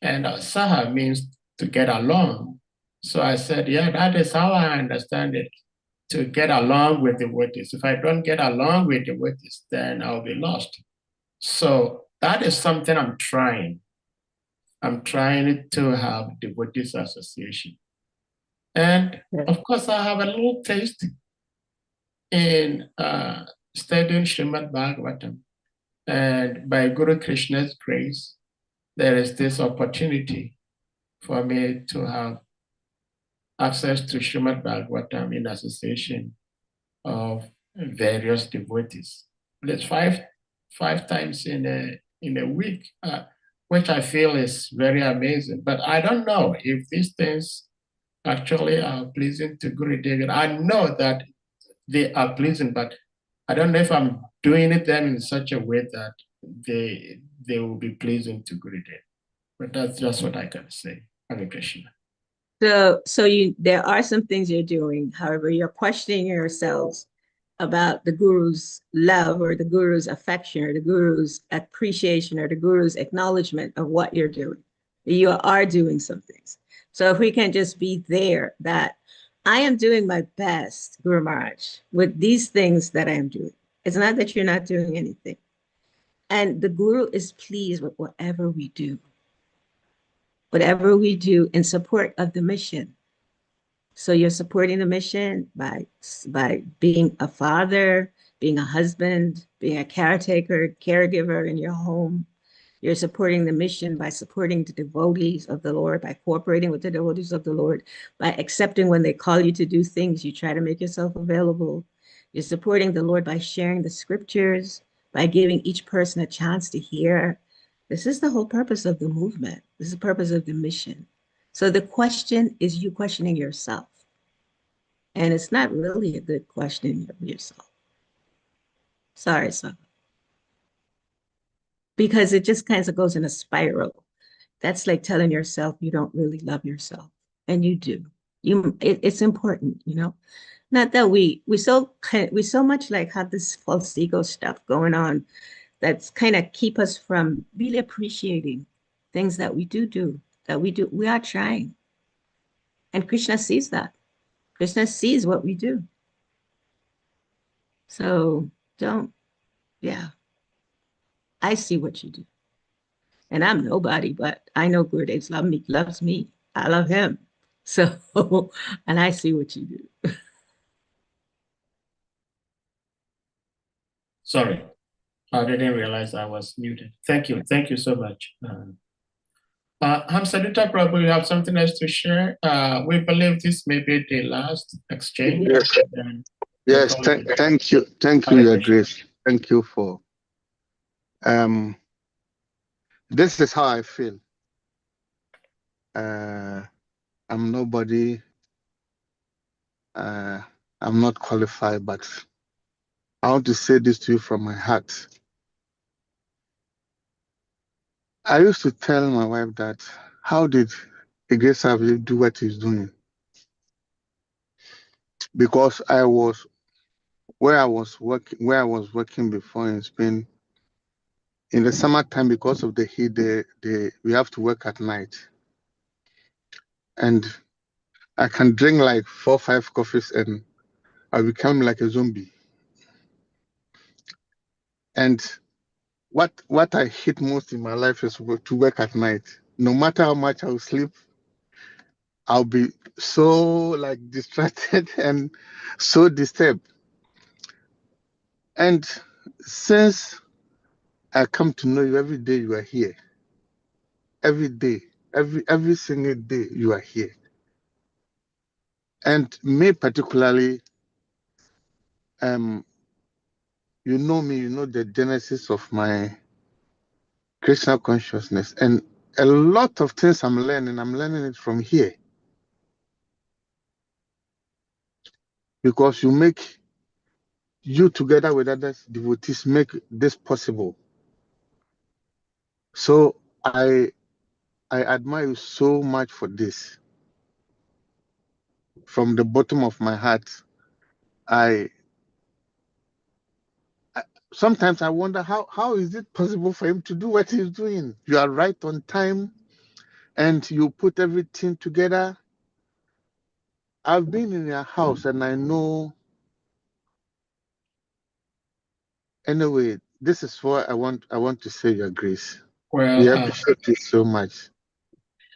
And Saha means to get along. So I said, yeah, that is how I understand it, to get along with the devotees. If I don't get along with the devotees, then I'll be lost. So that is something I'm trying. I'm trying to have devotees association. And of course, I have a little taste in studying Srimad Bhagavatam. And by Guru Krishna's grace, there is this opportunity for me to have access to Srimad Bhagavatam in association of various devotees. There's five times in a week, which I feel is very amazing. But I don't know if these things actually are pleasing to Guru David. I know that they are pleasing, but I don't know if I'm doing it then in such a way that they will be pleasing to Guru David. But that's just what I can say. Hare Krishna. So there are some things you're doing. However, you're questioning yourselves about the Guru's love or the Guru's affection or the Guru's appreciation or the Guru's acknowledgement of what you're doing. You are doing some things. So if we can just be there, that I am doing my best, Guru Maharaj, with these things that I am doing. It's not that you're not doing anything. And the Guru is pleased with whatever we do in support of the mission. So you're supporting the mission by being a father, being a husband, being a caretaker, caregiver in your home. You're supporting the mission by supporting the devotees of the Lord, by cooperating with the devotees of the Lord, by accepting when they call you to do things, you try to make yourself available. You're supporting the Lord by sharing the scriptures, by giving each person a chance to hear. This is the whole purpose of the movement. This is the purpose of the mission. So the question is you questioning yourself. And it's not really a good questioning of yourself. Sorry, so. Because it just kind of goes in a spiral. That's like telling yourself you don't really love yourself, and you do. It's important, you know. Not that we so much like have this false ego stuff going on that's kind of keep us from really appreciating things that we do. We are trying, and Krishna sees that. Krishna sees what we do. So don't, yeah. I see what you do. And I'm nobody, but I know Gurudev loves me. I love him. So, and I see what you do. Sorry, I didn't realize I was muted. Thank you. Thank you so much. Hamsadita, probably you have something else to share. We believe this may be the last exchange. Yes, thank you. Thank you, Your Grace. Thank you for this is how I feel. I'm nobody. I'm not qualified, but I want to say this to you from my heart. I used to tell my wife that, how did Grace Savage do what he's doing? Because I was where I was working before in Spain. In the summertime, because of the heat, we have to work at night. And I can drink like 4 or 5 coffees and I become like a zombie. And what I hate most in my life is to work at night. No matter how much I'll sleep, I'll be so like distracted and so disturbed. And since I come to know you every day, you are here. Every day, every single day, you are here. And me particularly, you know me, you know the genesis of my Krishna consciousness. And a lot of things I'm learning it from here. Because you together with other devotees make this possible. So I admire you so much for this. From the bottom of my heart, I sometimes I wonder how is it possible for him to do what he's doing? You are right on time and you put everything together. I've been in your house and I know. Anyway, this is what I want to say, Your Grace. Well, we appreciate you so much.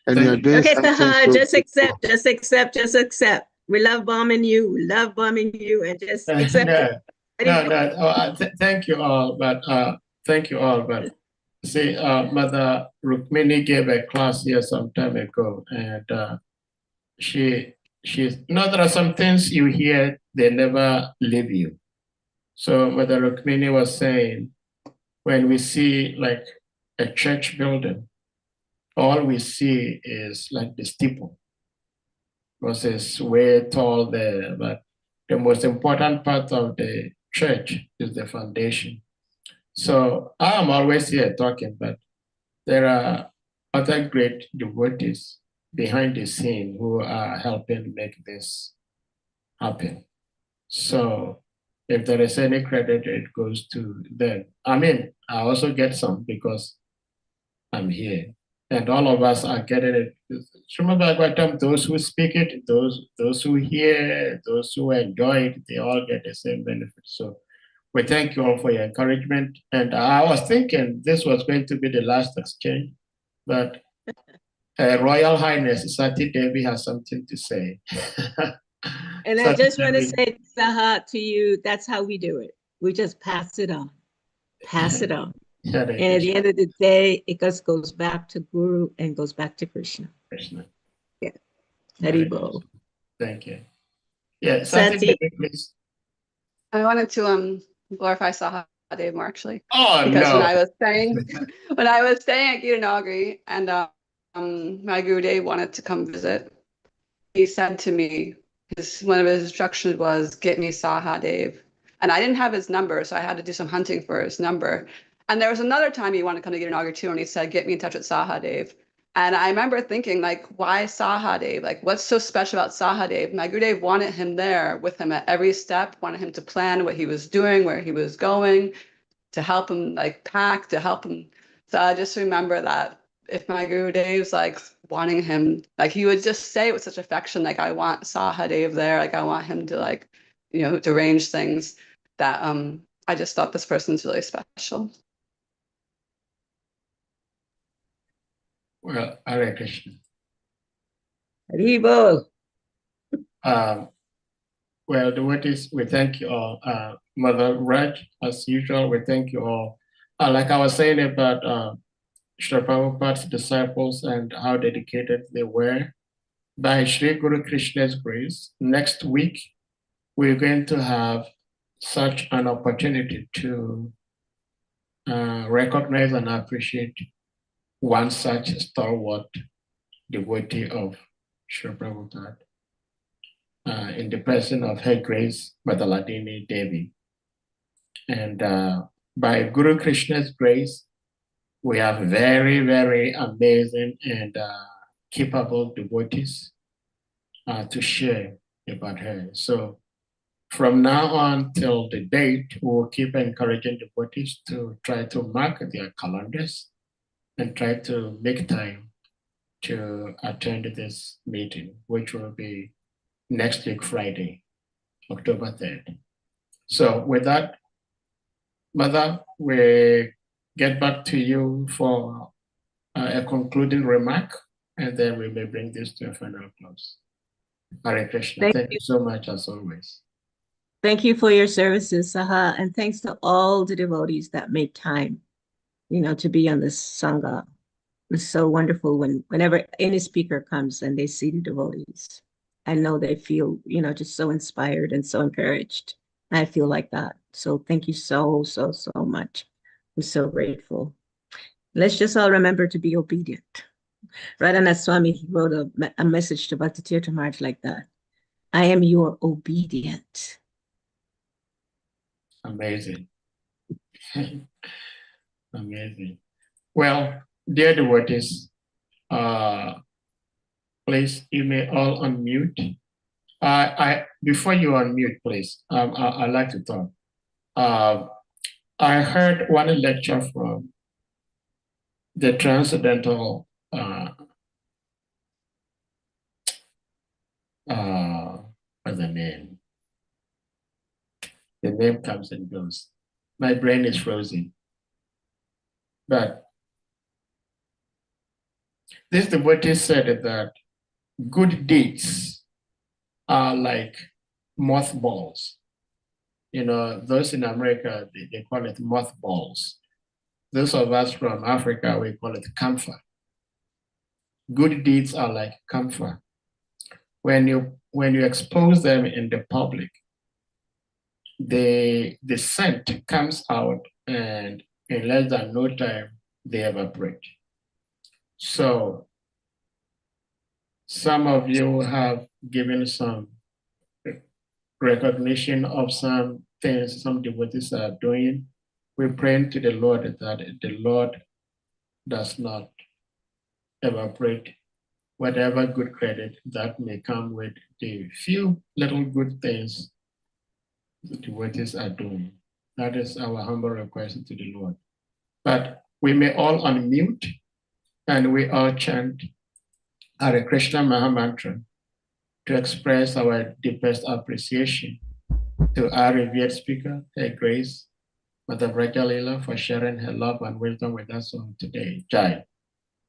And you're doing Okay, something Sahar, so just accept. We love bombing you. We love bombing you, and just accept it. Thank you all, but see, Mother Rukmini gave a class here some time ago, and she's, there are some things you hear, they never leave you. So Mother Rukmini was saying, when we see like a church building, all we see is like the steeple, because it's way tall there, but the most important part of the church is the foundation. So I'm always here talking, but there are other great devotees behind the scene who are helping make this happen. So if there is any credit, it goes to them. I mean, I also get some because I'm here. And all of us are getting it. Remember, I got those who speak it, those who hear, those who enjoy it, they all get the same benefit. So we thank you all for your encouragement. And I was thinking this was going to be the last exchange, but Royal Highness Sati Devi has something to say. And I just want to say, Sahar, to you, that's how we do it. We just pass it on. Pass it on. And at the end of the day, it just goes back to Guru and goes back to Krishna. Yeah. Haribol. Thank you. Yeah, Sati. Please. I wanted to glorify Sahadev more actually. Oh, because no. when I was staying at Gitanagari and my Gurudev wanted to come visit, he said to me, one of his instructions was, get me Sahadev. And I didn't have his number, so I had to do some hunting for his number. And there was another time he wanted to come to Gitanagari too, and he said, get me in touch with Sahadev. And I remember thinking, like, why Sahadev? Like, what's so special about Sahadev? My Gurudev wanted him there with him at every step, wanted him to plan what he was doing, where he was going, to help him like pack, to help him. So I just remember that if my Gurudev's like wanting him, like he would just say it with such affection, like I want Sahadev there, like I want him to like, you know, to arrange things, that I just thought this person's really special. Well, Hare Krishna. Haribo. Well, devotees, we thank you all. Mother Raj, as usual, we thank you all. Like I was saying about Srila Prabhupada's disciples and how dedicated they were, by Sri Guru Krishna's grace, next week, we're going to have such an opportunity to recognize and appreciate one such stalwart devotee of Srila Prabhupada. In the person of Her Grace Vadaladini Devi. And by Guru Krishna's grace, we have very, very amazing and capable devotees to share about her. So from now on till the date, we will keep encouraging devotees to try to mark their calendars and try to make time to attend this meeting, which will be next week, Friday, October 3rd. So with that, Mother, we get back to you for a concluding remark, and then we may bring this to a final close. Hare Krishna. Thank you so much, as always. Thank you for your services, Saha, and thanks to all the devotees that make time, you know, to be on this Sangha. It's so wonderful whenever any speaker comes and they see the devotees. I know they feel, you know, just so inspired and so encouraged. I feel like that. So thank you so, so, so much. I'm so grateful. Let's just all remember to be obedient. Radhanath Swami wrote a message to Bhakti Tirtha Maharaj like that. I am your obedient. Amazing. Amazing. Well, dear devotees, please, you may all unmute. Before you unmute, please, I'd like to talk. I heard one lecture from the Transcendental what's the name? The name comes and goes. My brain is frozen. But this devotee said that good deeds are like mothballs. You know, those in America, they call it mothballs. Those of us from Africa, we call it camphor. Good deeds are like camphor. When you expose them in the public, the scent comes out, and in less than no time, they evaporate. So some of you have given some recognition of some things some devotees are doing. We pray to the Lord that the Lord does not evaporate whatever good credit that may come with the few little good things the devotees are doing. That is our humble request to the Lord. But we may all unmute and we all chant Hare Krishna Maha Mantra to express our deepest appreciation to our revered speaker, Her Grace, Mother VRAJALILA, for sharing her love and wisdom with us on today. Jai.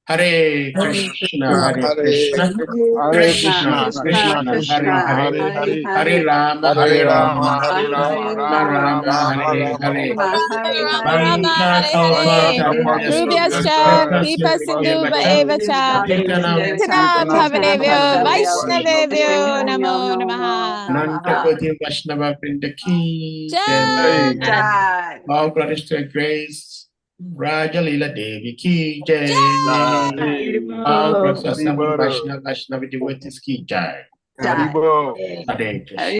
Hare Krishna, Hare Krishna, Krishna Krishna, Hare Hare, Hare Rama, Hare Rama, Rama Rama, Hare Hare. Manta Rubhyascha, Kripa Sindhuva Eva Cha, Patita Pavanebhyo, Vaishnavebhyo, Namo Namaha. Nanta Koti Vaishnava Vrinda ki Jai. Jai. All glories to Her Grace VRAJALILA Devi ki jai. All glories to Vaishnava Vaishnava devotees ki jai. Jai. Hare Krishna.